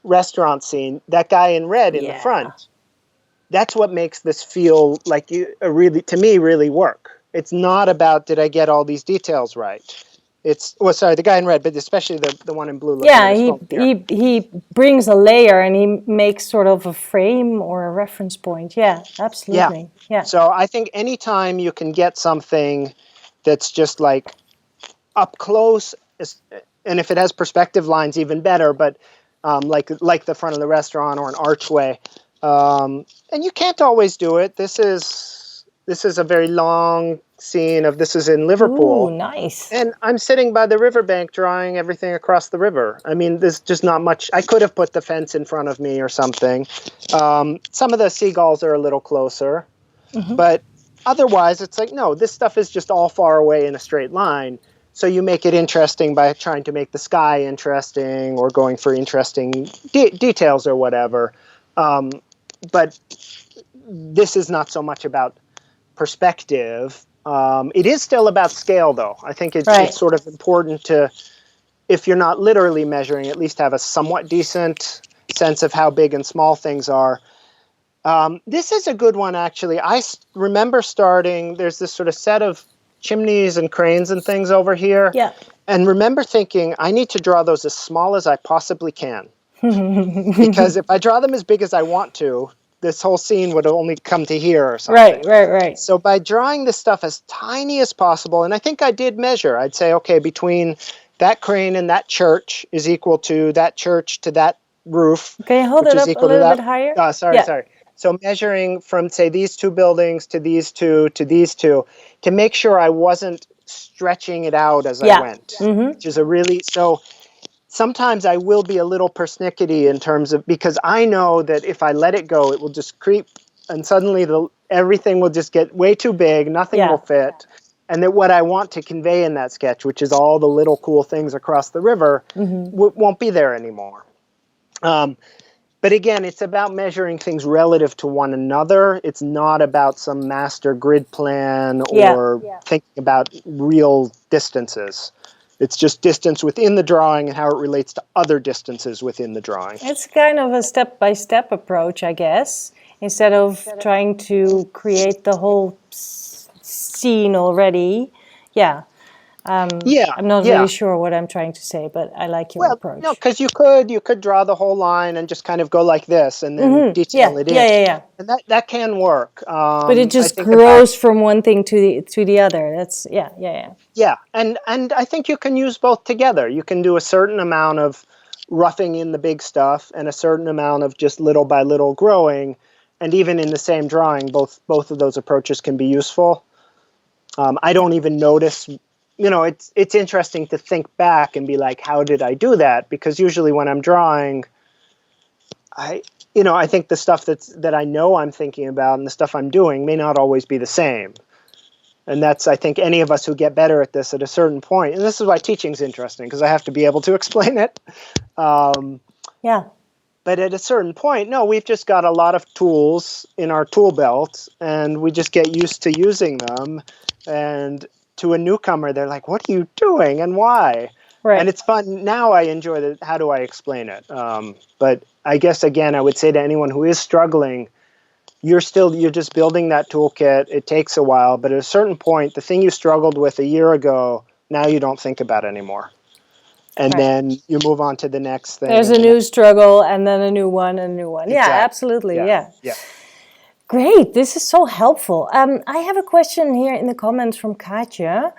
[SPEAKER 2] restaurant scene. That guy in red in the front, that's what makes this feel like really work. It's not about, did I get all these details right? The guy in red, but especially the one in blue.
[SPEAKER 1] He brings a layer and he makes sort of a frame or a reference point. Yeah, absolutely. Yeah.
[SPEAKER 2] So I think anytime you can get something that's just like up close, and if it has perspective lines, even better. But like the front of the restaurant or an archway, and you can't always do it. This is a very long scene this is in Liverpool.
[SPEAKER 1] Ooh, nice.
[SPEAKER 2] And I'm sitting by the riverbank drawing everything across the river. I mean, there's just not much. I could have put the fence in front of me or something. Some of the seagulls are a little closer. But otherwise, it's like, no, this stuff is just all far away in a straight line. So you make it interesting by trying to make the sky interesting or going for interesting details or whatever. But this is not so much about perspective. It is still about scale, though. I think
[SPEAKER 1] Right.
[SPEAKER 2] it's sort of important to, if you're not literally measuring, at least have a somewhat decent sense of how big and small things are. This is a good one, actually. Remember starting, there's this sort of set of chimneys and cranes and things over here.
[SPEAKER 1] Yeah.
[SPEAKER 2] And remember thinking, I need to draw those as small as I possibly can. Because if I draw them as big as I want to, this whole scene would only come to here or something.
[SPEAKER 1] Right.
[SPEAKER 2] So by drawing this stuff as tiny as possible, and I think I did measure, I'd say, okay, between that crane and that church is equal to that church to that roof.
[SPEAKER 1] Can you hold
[SPEAKER 2] which
[SPEAKER 1] it
[SPEAKER 2] is
[SPEAKER 1] up a
[SPEAKER 2] equal to
[SPEAKER 1] little
[SPEAKER 2] that.
[SPEAKER 1] bit higher?
[SPEAKER 2] Sorry. So measuring from, say, these two buildings to these two to these two, to make sure I wasn't stretching it out as I went, which is so sometimes I will be a little persnickety in terms of, because I know that if I let it go, it will just creep, and suddenly everything will just get way too big, nothing will fit, and that what I want to convey in that sketch, which is all the little cool things across the river, won't be there anymore. But again, it's about measuring things relative to one another. It's not about some master grid plan or thinking about real distances. It's just distance within the drawing and how it relates to other distances within the drawing.
[SPEAKER 1] It's kind of a step-by-step approach, I guess, instead of trying to create the whole scene already. Yeah. I'm not really sure what I'm trying to say, but I like your approach.
[SPEAKER 2] No, because you could draw the whole line and just kind of go like this and then detail it in.
[SPEAKER 1] Yeah.
[SPEAKER 2] And that can work.
[SPEAKER 1] But it just grows from one thing to the other. That's yeah.
[SPEAKER 2] Yeah, and I think you can use both together. You can do a certain amount of roughing in the big stuff and a certain amount of just little by little growing. And even in the same drawing, both of those approaches can be useful. I don't even notice. It's interesting to think back and be like, how did I do that? Because usually when I'm drawing, I think the stuff that I know I'm thinking about and the stuff I'm doing may not always be the same. And that's, I think, any of us who get better at this at a certain point. And this is why teaching's interesting, because I have to be able to explain it. But at a certain point, no, we've just got a lot of tools in our tool belt, and we just get used to using them. And to a newcomer, they're like, what are you doing and why? Right. And it's fun. Now I enjoy how do I explain it? But I guess, again, I would say to anyone who is struggling, you're just building that toolkit. It takes a while, but at a certain point, the thing you struggled with a year ago, now you don't think about anymore. And then you move on to the next thing.
[SPEAKER 1] There's a new struggle, and then a new one, and a new one.
[SPEAKER 2] Exactly.
[SPEAKER 1] Yeah, absolutely, yeah. Great, this is so helpful. I have a question here in the comments from Katja.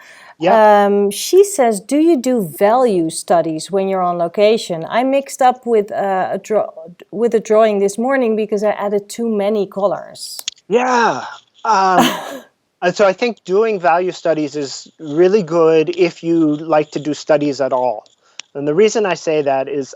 [SPEAKER 1] She says, do you do value studies when you're on location? I mixed up with a drawing this morning because I added too many colors.
[SPEAKER 2] Yeah. So I think doing value studies is really good if you like to do studies at all. And the reason I say that is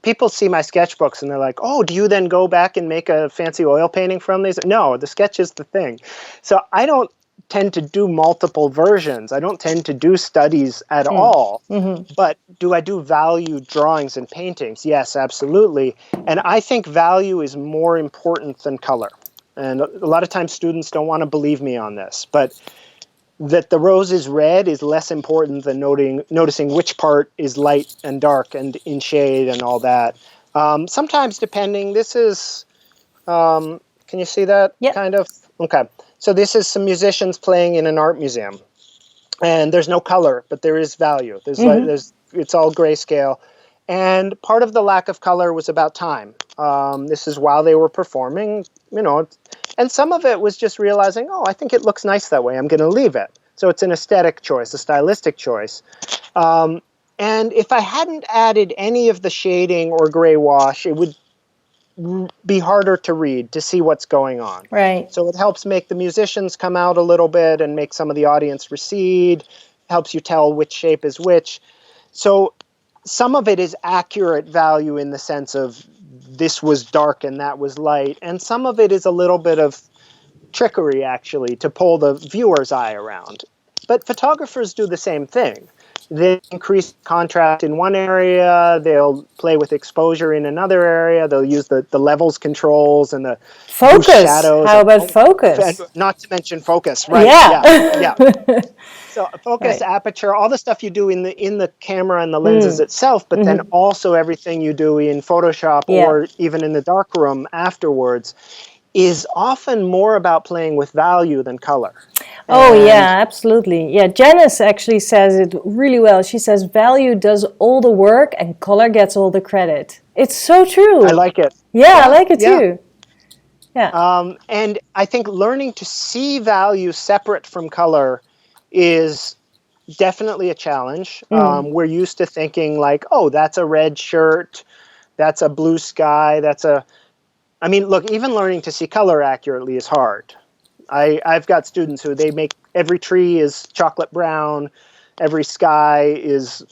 [SPEAKER 2] people see my sketchbooks and they're like, oh, do you then go back and make a fancy oil painting from these? No, the sketch is the thing. So I don't tend to do multiple versions. I don't tend to do studies at all. But do I do value drawings and paintings? Yes, absolutely. And I think value is more important than color. And a lot of times students don't want to believe me on this, but that the rose is red is less important than noticing which part is light and dark and in shade and all that. Sometimes depending, this is, can you see that?
[SPEAKER 1] Yep.
[SPEAKER 2] Kind of? Okay. So this is some musicians playing in an art museum. And there's no color, but there is value. It's all grayscale. And part of the lack of color was about time. This is while they were performing, and some of it was just realizing, I think it looks nice that way. I'm going to leave it. So it's an aesthetic choice, a stylistic choice. And if I hadn't added any of the shading or gray wash, it would be harder to read, to see what's going on.
[SPEAKER 1] Right.
[SPEAKER 2] So it helps make the musicians come out a little bit and make some of the audience recede, helps you tell which shape is which. So some of it is accurate value in the sense of this was dark and that was light, and some of it is a little bit of trickery, actually, to pull the viewer's eye around. But photographers do the same thing. they increase contrast in one area, they'll play with exposure in another area, they'll use the levels controls and the boost
[SPEAKER 1] Focus.
[SPEAKER 2] shadows.
[SPEAKER 1] How about
[SPEAKER 2] And
[SPEAKER 1] focus?
[SPEAKER 2] not to mention focus, right?
[SPEAKER 1] Yeah.
[SPEAKER 2] Yeah, yeah. So focus,
[SPEAKER 1] Right.
[SPEAKER 2] aperture, all the stuff you do in the camera and the lenses itself, but then also everything you do in Photoshop
[SPEAKER 1] Yeah.
[SPEAKER 2] or even in the darkroom afterwards is often more about playing with value than color.
[SPEAKER 1] Oh,
[SPEAKER 2] And
[SPEAKER 1] yeah, absolutely. Yeah, Janice actually says it really well. She says value does all the work and color gets all the credit. It's so
[SPEAKER 2] I
[SPEAKER 1] true.
[SPEAKER 2] like it.
[SPEAKER 1] Yeah, I
[SPEAKER 2] Yeah,
[SPEAKER 1] like it
[SPEAKER 2] yeah.
[SPEAKER 1] too. Yeah.
[SPEAKER 2] And I think learning to see value separate from color is definitely a challenge. We're used to thinking like, oh, that's a red shirt, that's a blue sky, I mean, look, even learning to see color accurately is hard. I've got students who they make every tree is chocolate brown, every sky is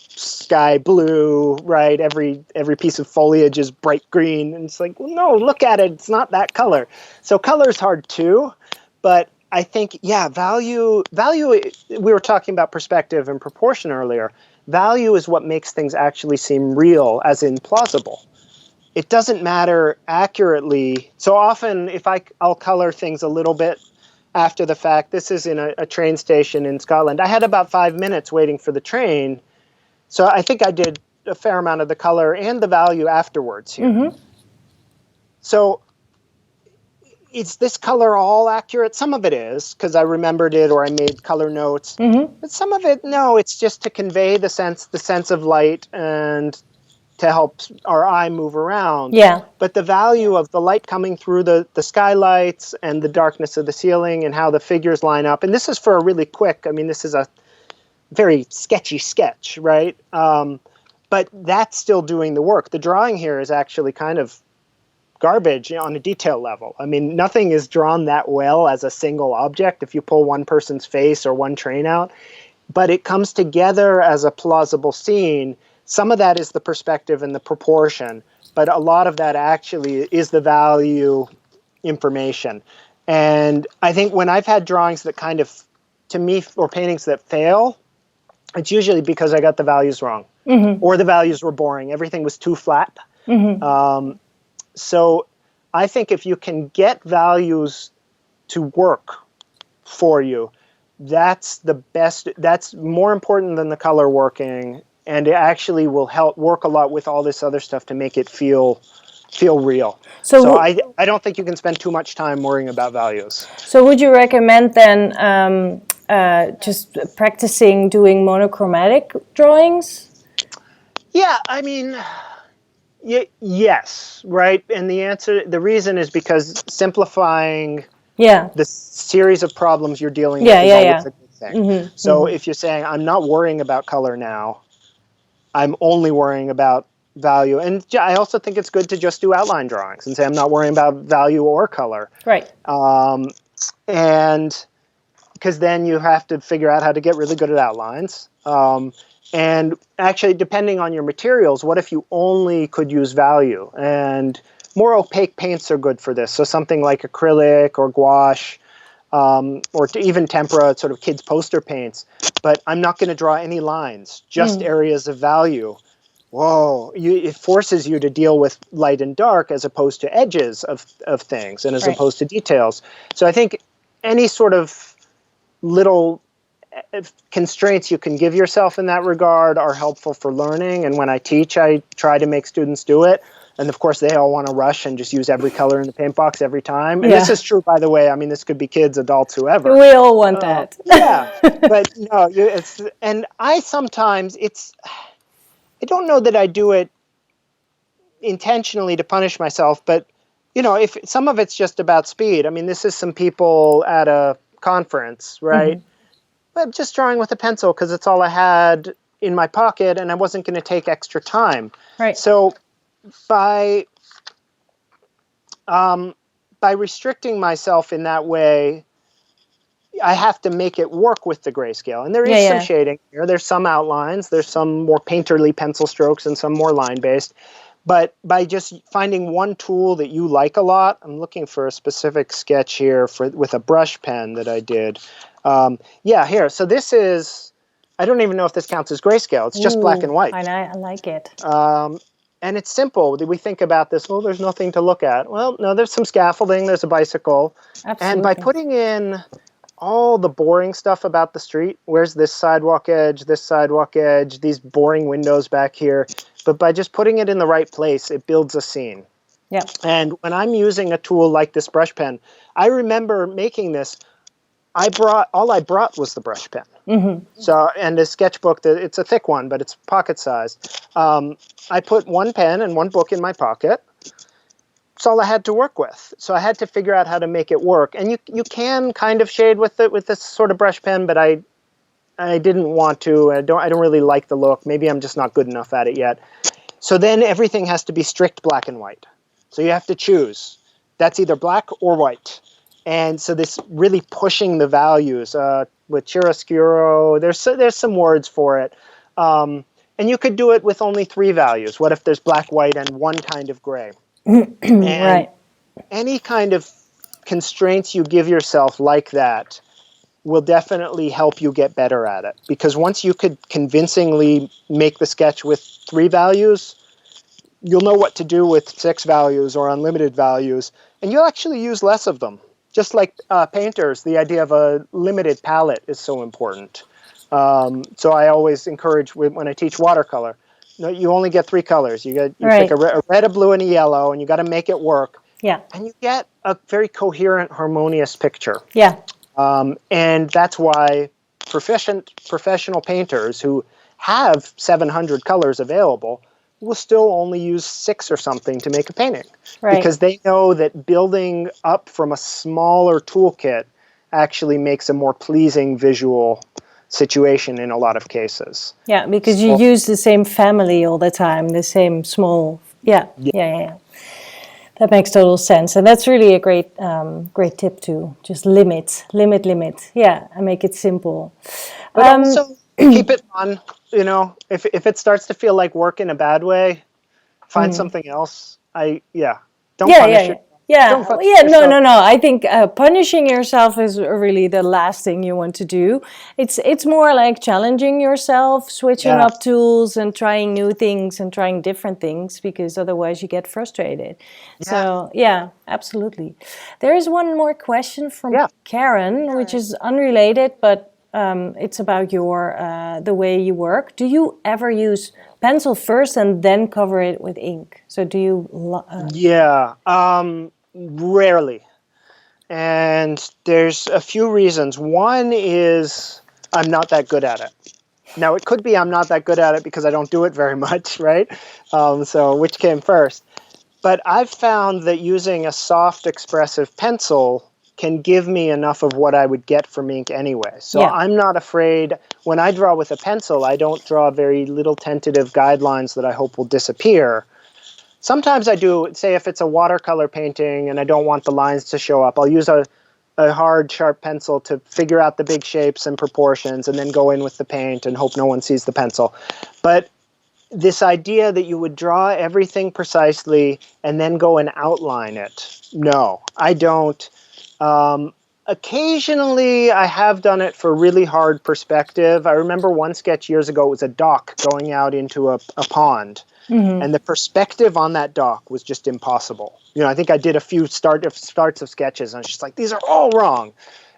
[SPEAKER 2] sky blue, right? Every piece of foliage is bright green, and it's like, well, no, look at it, it's not that color. So color's hard too, but I think value. We were talking about perspective and proportion earlier. Value is what makes things actually seem real, as in plausible. It doesn't matter accurately. So often, if I'll color things a little bit after the fact. This is in a train station in Scotland. I had about 5 minutes waiting for the train. So I think I did a fair amount of the color and the value afterwards here. So is this color all accurate? Some of it is, because I remembered it or I made color notes. But some of it, no, it's just to convey the sense of light and to help our eye move around.
[SPEAKER 1] Yeah.
[SPEAKER 2] But the value of the light coming through the skylights and the darkness of the ceiling and how the figures line up. And this is for a really quick, I mean, this is a very sketchy sketch, right? But that's still doing the work. The drawing here is actually kind of garbage on a detail level. I mean, nothing is drawn that well as a single object if you pull one person's face or one train out, but it comes together as a plausible scene. Some of that is the perspective and the proportion, but a lot of that actually is the value information. And I think when I've had drawings that kind of, to me, or paintings that fail, it's usually because I got the values wrong, or the values were boring. Everything was too flat. So I think if you can get values to work for you, that's the best. That's more important than the color working, and it actually will help work a lot with all this other stuff to make it feel real. So I don't think you can spend too much time worrying about values.
[SPEAKER 1] So would you recommend then just practicing doing monochromatic drawings?
[SPEAKER 2] Yeah, I mean, yes, right. And the reason is because simplifying the series of problems you're dealing with is always a good thing. So if you're saying, I'm not worrying about color now, I'm only worrying about value. And I also think it's good to just do outline drawings and say, I'm not worrying about value or color.
[SPEAKER 1] Right.
[SPEAKER 2] And because then you have to figure out how to get really good at outlines. And actually, depending on your materials, what if you only could use value? And more opaque paints are good for this. So something like acrylic or gouache, or even tempera, sort of kids' poster paints. But I'm not going to draw any lines, just areas of value. Whoa, it forces you to deal with light and dark as opposed to edges of things and as opposed to details. So I think any sort of little constraints you can give yourself in that regard are helpful for learning. And when I teach, I try to make students do it. And of course, they all want to rush and just use every color in the paint box every time. And this is true, by the way. I mean, this could be kids, adults, whoever.
[SPEAKER 1] We all want that.
[SPEAKER 2] Yeah, but no, and I sometimes I don't know that I do it intentionally to punish myself, but if some of it's just about speed. I mean, this is some people at a conference, right? But just drawing with a pencil because it's all I had in my pocket, and I wasn't going to take extra time.
[SPEAKER 1] Right.
[SPEAKER 2] So by restricting myself in that way, I have to make it work with the grayscale. And there is some shading here. There's some outlines. There's some more painterly pencil strokes and some more line-based. But by just finding one tool that you like a lot, I'm looking for a specific sketch here with a brush pen that I did. Here. So this is I don't even know if this counts as grayscale. It's just black and white.
[SPEAKER 1] I like it.
[SPEAKER 2] And it's simple. We think about this, well, there's nothing to look at. Well, no, there's some scaffolding, there's a bicycle.
[SPEAKER 1] Absolutely.
[SPEAKER 2] And by putting in all the boring stuff about the street, where's this sidewalk edge, these boring windows back here, but by just putting it in the right place, it builds a scene.
[SPEAKER 1] Yeah.
[SPEAKER 2] And when I'm using a tool like this brush pen, I remember making this, all I brought was the brush pen.
[SPEAKER 1] Mm-hmm.
[SPEAKER 2] So, and the sketchbook, it's a thick one, but it's pocket size. I put one pen and one book in my pocket. That's all I had to work with. So I had to figure out how to make it work. And you can kind of shade with this sort of brush pen, but I didn't want to. I don't really like the look. Maybe I'm just not good enough at it yet. So then everything has to be strict black and white. So you have to choose. That's either black or white. And so this really pushing the values with chiaroscuro, there's some words for it. And you could do it with only 3 values. What if there's black, white, and one kind of gray? And
[SPEAKER 1] right.
[SPEAKER 2] Any kind of constraints you give yourself like that will definitely help you get better at it. Because once you could convincingly make the sketch with 3 values, you'll know what to do with 6 values or unlimited values, and you'll actually use less of them. Just like painters, the idea of a limited palette is so important. So I always encourage when I teach watercolor, you only get 3 colors. You pick a red, a blue, and a yellow, and you got to make it work.
[SPEAKER 1] Yeah.
[SPEAKER 2] And you get a very coherent, harmonious picture.
[SPEAKER 1] Yeah.
[SPEAKER 2] And that's why professional painters who have 700 colors available will still only use 6 or something to make a painting.
[SPEAKER 1] Right.
[SPEAKER 2] Because they know that building up from a smaller toolkit actually makes a more pleasing visual situation in a lot of cases.
[SPEAKER 1] Yeah, because you use the same family all the time, the same small. Yeah. That makes total sense, and that's really a great tip too. Just limit. Yeah, and make it simple.
[SPEAKER 2] But also keep it fun. If it starts to feel like work in a bad way, find something else. Don't punish it.
[SPEAKER 1] No. I think punishing yourself is really the last thing you want to do. It's more like challenging yourself, switching up tools and trying new things and trying different things, because otherwise you get frustrated. Yeah. So yeah, absolutely. There is one more question from Karen, which is unrelated, but it's about the way you work. Do you ever use pencil first and then cover it with ink? So do you?
[SPEAKER 2] Rarely. And there's a few reasons. One is I'm not that good at it. Now, it could be I'm not that good at it because I don't do it very much, right? So which came first? But I've found that using a soft, expressive pencil can give me enough of what I would get from ink anyway. So I'm not afraid. When I draw with a pencil, I don't draw very little tentative guidelines that I hope will disappear. Sometimes I do, say if it's a watercolor painting and I don't want the lines to show up, I'll use a hard, sharp pencil to figure out the big shapes and proportions and then go in with the paint and hope no one sees the pencil. But this idea that you would draw everything precisely and then go and outline it, no, I don't. Occasionally, I have done it for really hard perspective. I remember one sketch years ago, it was a dock going out into a pond. Mm-hmm. And the perspective on that dock was just impossible. I think I did a few starts of sketches, and I was just like, these are all wrong.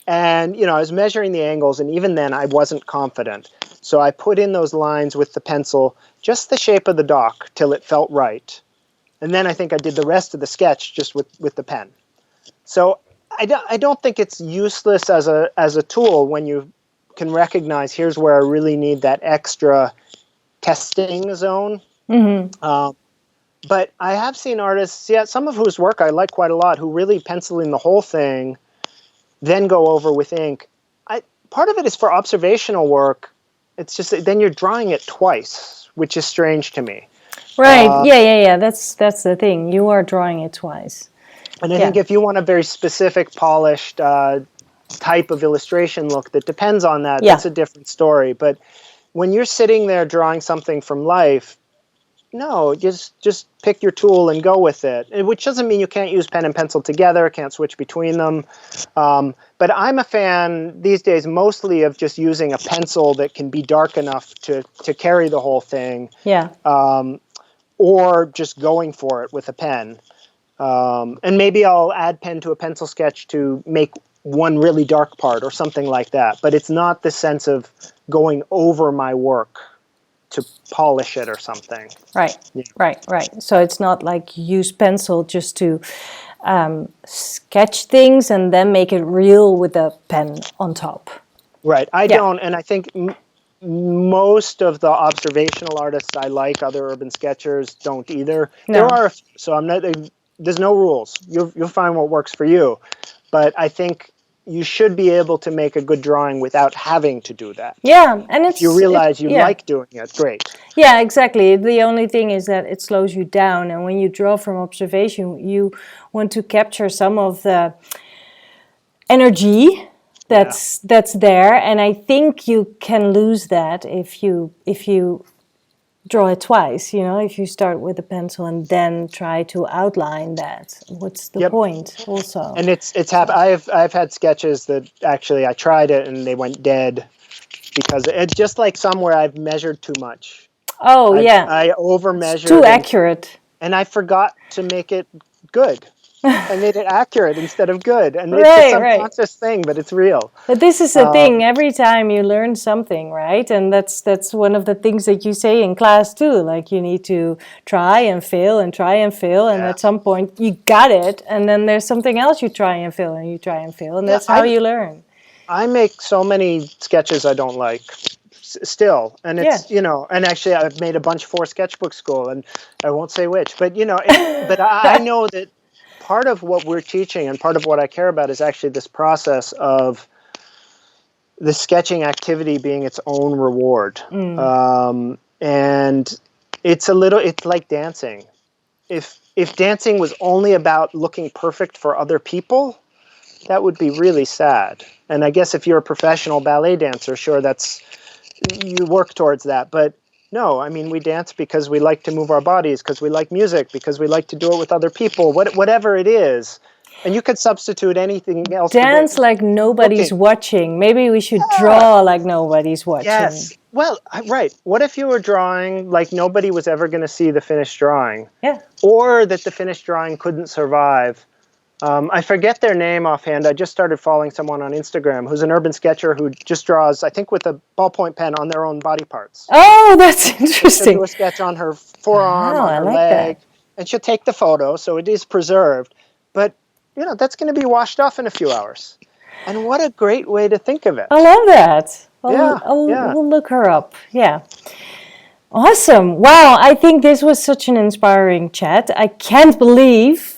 [SPEAKER 2] And, I was measuring the angles, and even then I wasn't confident. So I put in those lines with the pencil, just the shape of the dock, till it felt right. And then I think I did the rest of the sketch just with the pen. So I don't think it's useless as a tool when you can recognize here's where I really need that extra testing zone. Mm-hmm. But I have seen artists, some of whose work I like quite a lot, who really pencil in the whole thing, then go over with ink. Part of it is for observational work. It's just that then you're drawing it twice, which is strange to me.
[SPEAKER 1] Right. Yeah. That's the thing. You are drawing it twice.
[SPEAKER 2] And I think if you want a very specific, polished type of illustration look that depends on that, that's a different story. But when you're sitting there drawing something from life, no, just pick your tool and go with it. Which doesn't mean you can't use pen and pencil together, can't switch between them. But I'm a fan these days mostly of just using a pencil that can be dark enough to carry the whole thing.
[SPEAKER 1] Yeah.
[SPEAKER 2] Or just going for it with a pen. And maybe I'll add pen to a pencil sketch to make one really dark part or something like that. But it's not the sense of going over my work to polish it or something.
[SPEAKER 1] Right,
[SPEAKER 2] Yeah.
[SPEAKER 1] right. So it's not like you use pencil just to sketch things and then make it real with a pen on top.
[SPEAKER 2] Right. I don't, and I think most of the observational artists I like, other urban sketchers, don't either.
[SPEAKER 1] No.
[SPEAKER 2] There are a few, so I'm not. There's no rules. You'll find what works for you. But I think you should be able to make a good drawing without having to do that.
[SPEAKER 1] Yeah, and
[SPEAKER 2] if you realize you like doing it, great.
[SPEAKER 1] Yeah, exactly. The only thing is that it slows you down, and when you draw from observation, you want to capture some of the energy that's there, and I think you can lose that if you draw it twice. You know, if you start with a pencil and then try to outline that. What's the point? Also,
[SPEAKER 2] and it's happened. I've had sketches that actually I tried it and they went dead because it's just like somewhere I've measured too much.
[SPEAKER 1] Oh,
[SPEAKER 2] I over measured.
[SPEAKER 1] Too accurate.
[SPEAKER 2] And I forgot to make it good. I made it accurate instead of good. And it's a subconscious thing, but it's real.
[SPEAKER 1] But this is the thing. Every time you learn something, right? And that's one of the things that you say in class too. Like you need to try and fail and try and fail. And at some point you got it. And then there's something else you try and fail and you try and fail. And that's how you learn.
[SPEAKER 2] I make so many sketches I don't like still. And it's, you know, and actually I've made a bunch for Sketchbook school and I won't say which, but you know, but I know that part of what we're teaching and part of what I care about is actually this process of the sketching activity being its own reward. And it's like dancing. If dancing was only about looking perfect for other people, that would be really sad. And I guess if you're a professional ballet dancer, sure, you work towards that. But no, I mean, we dance because we like to move our bodies, because we like music, because we like to do it with other people, whatever it is. And you could substitute anything else.
[SPEAKER 1] Dance like nobody's watching. Maybe we should draw like nobody's watching.
[SPEAKER 2] Yes. Well, right. What if you were drawing like nobody was ever going to see the finished drawing?
[SPEAKER 1] Yeah.
[SPEAKER 2] Or that the finished drawing couldn't survive. I forget their name offhand. I just started following someone on Instagram who's an urban sketcher who just draws, I think, with a ballpoint pen on their own body parts.
[SPEAKER 1] Oh, that's interesting.
[SPEAKER 2] She'll do a sketch on her forearm, on her leg, and she'll take the photo, so it is preserved. But, you know, that's going to be washed off in a few hours. And what a great way to think of it.
[SPEAKER 1] I love that. We'll look her up. Yeah. Awesome. Wow, I think this was such an inspiring chat. I can't believe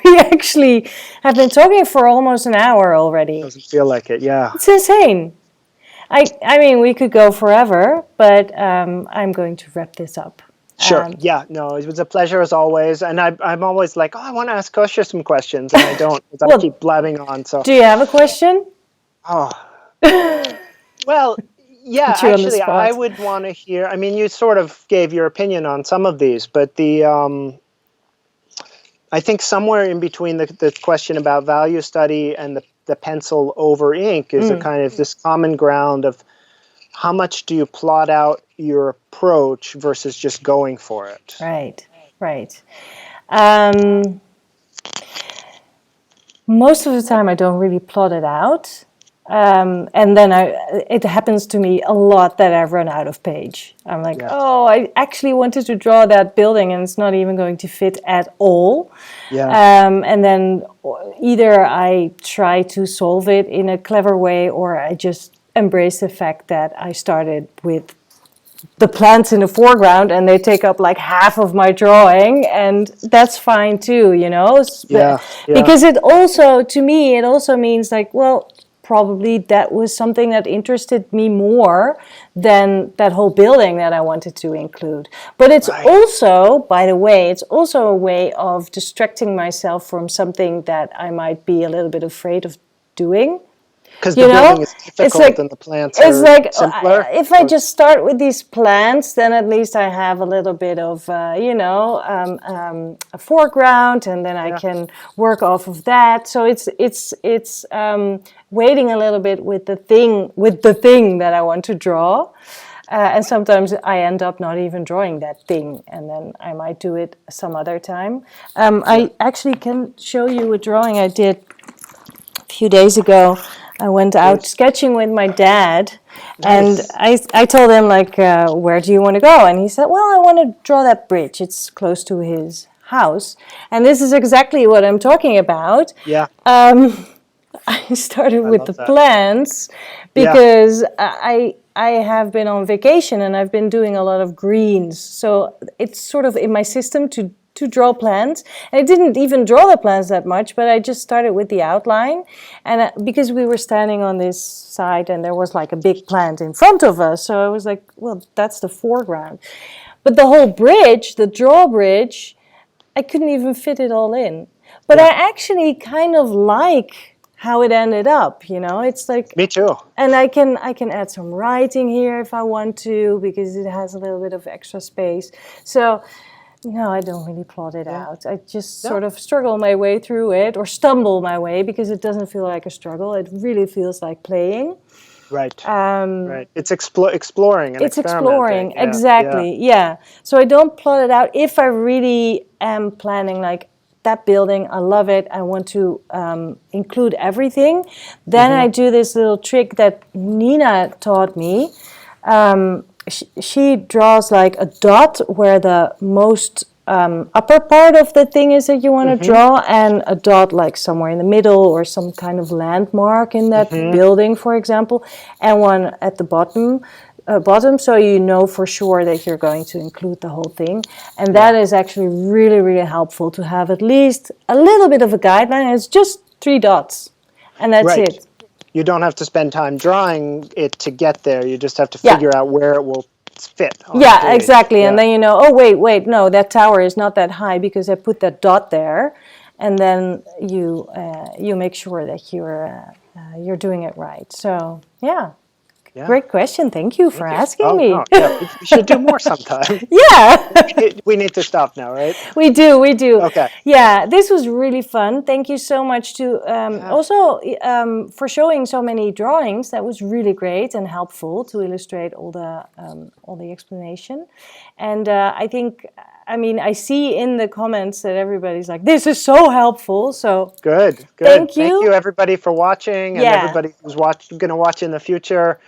[SPEAKER 1] we actually have been talking for almost an hour already.
[SPEAKER 2] Doesn't feel like it, yeah.
[SPEAKER 1] It's insane. I mean, we could go forever, but I'm going to wrap this up.
[SPEAKER 2] Sure. Yeah. No, it was a pleasure as always. And I'm always like, I want to ask Kostya some questions, and I don't. I keep blabbing on. So.
[SPEAKER 1] Do you have a question?
[SPEAKER 2] Oh. Well, yeah. Actually, I would want to hear. I mean, you sort of gave your opinion on some of these, but I think somewhere in between the question about value study and the pencil over ink is a kind of this common ground of how much do you plot out your approach versus just going for it.
[SPEAKER 1] Right. Most of the time I don't really plot it out. And then it happens to me a lot that I run out of page. I'm like, I actually wanted to draw that building and it's not even going to fit at all. And then either I try to solve it in a clever way or I just embrace the fact that I started with the plants in the foreground and they take up like half of my drawing, and that's fine too, you know? Because it also, to me, it also means like, well, probably that was something that interested me more than that whole building that I wanted to include. But it's also, by the way, it's also a way of distracting myself from something that I might be a little bit afraid of doing.
[SPEAKER 2] Because
[SPEAKER 1] You
[SPEAKER 2] the building
[SPEAKER 1] know,
[SPEAKER 2] is
[SPEAKER 1] it's
[SPEAKER 2] difficult
[SPEAKER 1] like
[SPEAKER 2] and the plants
[SPEAKER 1] it's
[SPEAKER 2] are
[SPEAKER 1] like
[SPEAKER 2] simpler.
[SPEAKER 1] if I just start with these plants, then at least I have a little bit of a foreground, and then I
[SPEAKER 2] Yeah.
[SPEAKER 1] can work off of that. So it's waiting a little bit with the thing that I want to draw. And sometimes I end up not even drawing that thing, and then I might do it some other time.
[SPEAKER 2] Yeah.
[SPEAKER 1] I actually can show you a drawing I did a few days ago. I went out
[SPEAKER 2] Please.
[SPEAKER 1] sketching with my dad, and
[SPEAKER 2] Nice.
[SPEAKER 1] I told him, like, where do you want to go? And he said, well, I want to draw that bridge. It's close to his house. And this is exactly what I'm talking about.
[SPEAKER 2] Yeah.
[SPEAKER 1] I started
[SPEAKER 2] I
[SPEAKER 1] with the
[SPEAKER 2] love that.
[SPEAKER 1] plants
[SPEAKER 2] Yeah.
[SPEAKER 1] because I have been on vacation and I've been doing a lot of greens. So it's sort of in my system to draw plants. And I didn't even draw the plants that much, but I just started with the outline. And because we were standing on this side and there was like a big plant in front of us, so I was like, well, that's the foreground. But the whole bridge, the drawbridge, I couldn't even fit it all in. But I
[SPEAKER 2] Yeah.
[SPEAKER 1] actually kind of like how it ended up, you know? It's like,
[SPEAKER 2] Me too.
[SPEAKER 1] and I can add some writing here if I want to, because it has a little bit of extra space. So no, I don't really plot it
[SPEAKER 2] Yeah.
[SPEAKER 1] out. I just
[SPEAKER 2] No.
[SPEAKER 1] sort of struggle my way through it, or stumble my way, because it doesn't feel like a struggle. It really feels like playing.
[SPEAKER 2] Right.
[SPEAKER 1] Um,
[SPEAKER 2] Right. It's exploring and
[SPEAKER 1] it's
[SPEAKER 2] experimenting.
[SPEAKER 1] exploring,
[SPEAKER 2] Yeah. Yeah.
[SPEAKER 1] exactly, yeah. So I don't plot it out. If I really am planning, like, that building, I love it, I want to include everything, then I do this little trick that Nina taught me. She draws like a dot where the most upper part of the thing is that you want to draw, and a dot like somewhere in the middle or some kind of landmark in that building, for example, and one at the bottom, so you know for sure that you're going to include the whole thing. And that is actually really, really helpful to have at least a little bit of a guideline. It's just 3 dots, and that's
[SPEAKER 2] Right.
[SPEAKER 1] it.
[SPEAKER 2] You don't have to spend time drawing it to get there. You just have to
[SPEAKER 1] Yeah.
[SPEAKER 2] figure out where it will fit on the
[SPEAKER 1] Yeah,
[SPEAKER 2] page.
[SPEAKER 1] exactly.
[SPEAKER 2] Yeah.
[SPEAKER 1] And then you know, oh, wait, no, that tower is not that high because I put that dot there. And then you make sure that you're doing it right. So yeah,
[SPEAKER 2] Yeah.
[SPEAKER 1] great question. Thank you for
[SPEAKER 2] Thank you.
[SPEAKER 1] asking
[SPEAKER 2] Oh,
[SPEAKER 1] me.
[SPEAKER 2] no. Yeah. We should do more sometime.
[SPEAKER 1] Yeah.
[SPEAKER 2] We need to stop now, right?
[SPEAKER 1] We do.
[SPEAKER 2] Okay.
[SPEAKER 1] Yeah, this was really fun. Thank you so much to
[SPEAKER 2] Yeah.
[SPEAKER 1] also for showing so many drawings. That was really great and helpful to illustrate all the explanation. And I mean, I see in the comments that everybody's like, "This is so helpful." So
[SPEAKER 2] Good. Good.
[SPEAKER 1] thank
[SPEAKER 2] Thank
[SPEAKER 1] you.
[SPEAKER 2] you, everybody, for watching, and
[SPEAKER 1] Yeah.
[SPEAKER 2] everybody who's going to watch in the future.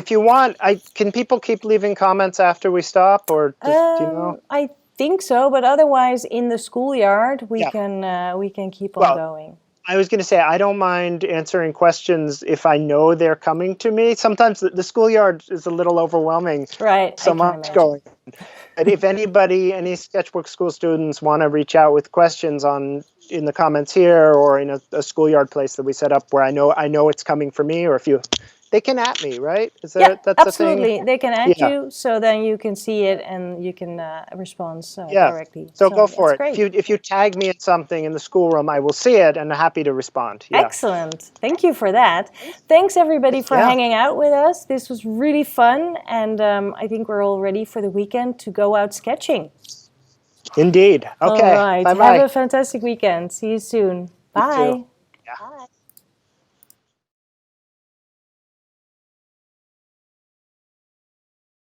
[SPEAKER 2] If you want, can people keep leaving comments after we stop, or do you know?
[SPEAKER 1] I think so, but otherwise, in the schoolyard,
[SPEAKER 2] Yeah.
[SPEAKER 1] we can keep on
[SPEAKER 2] Well,
[SPEAKER 1] going.
[SPEAKER 2] I was going to say, I don't mind answering questions if I know they're coming to me. Sometimes the schoolyard is a little overwhelming.
[SPEAKER 1] Right.
[SPEAKER 2] So
[SPEAKER 1] I can
[SPEAKER 2] much
[SPEAKER 1] imagine.
[SPEAKER 2] going. But if anybody, any Sketchbook school students want to reach out with questions in the comments here, or in a schoolyard place that we set up where I know it's coming for me, or they can at me, right? Is
[SPEAKER 1] Yeah,
[SPEAKER 2] that's
[SPEAKER 1] absolutely.
[SPEAKER 2] the thing?
[SPEAKER 1] They can add
[SPEAKER 2] Yeah.
[SPEAKER 1] you, so then you can see it and you can respond
[SPEAKER 2] Yeah.
[SPEAKER 1] directly.
[SPEAKER 2] So go for
[SPEAKER 1] that's
[SPEAKER 2] it.
[SPEAKER 1] great.
[SPEAKER 2] If you tag me in something in the schoolroom, I will see it and I'm happy to respond. Yeah.
[SPEAKER 1] Excellent. Thank you for that. Thanks everybody for
[SPEAKER 2] Yeah.
[SPEAKER 1] hanging out with us. This was really fun, and I think we're all ready for the weekend to go out sketching.
[SPEAKER 2] Indeed. Okay.
[SPEAKER 1] All right.
[SPEAKER 2] Bye
[SPEAKER 1] Have
[SPEAKER 2] bye.
[SPEAKER 1] a fantastic weekend. See you soon.
[SPEAKER 2] You too.
[SPEAKER 1] Bye.
[SPEAKER 2] Yeah.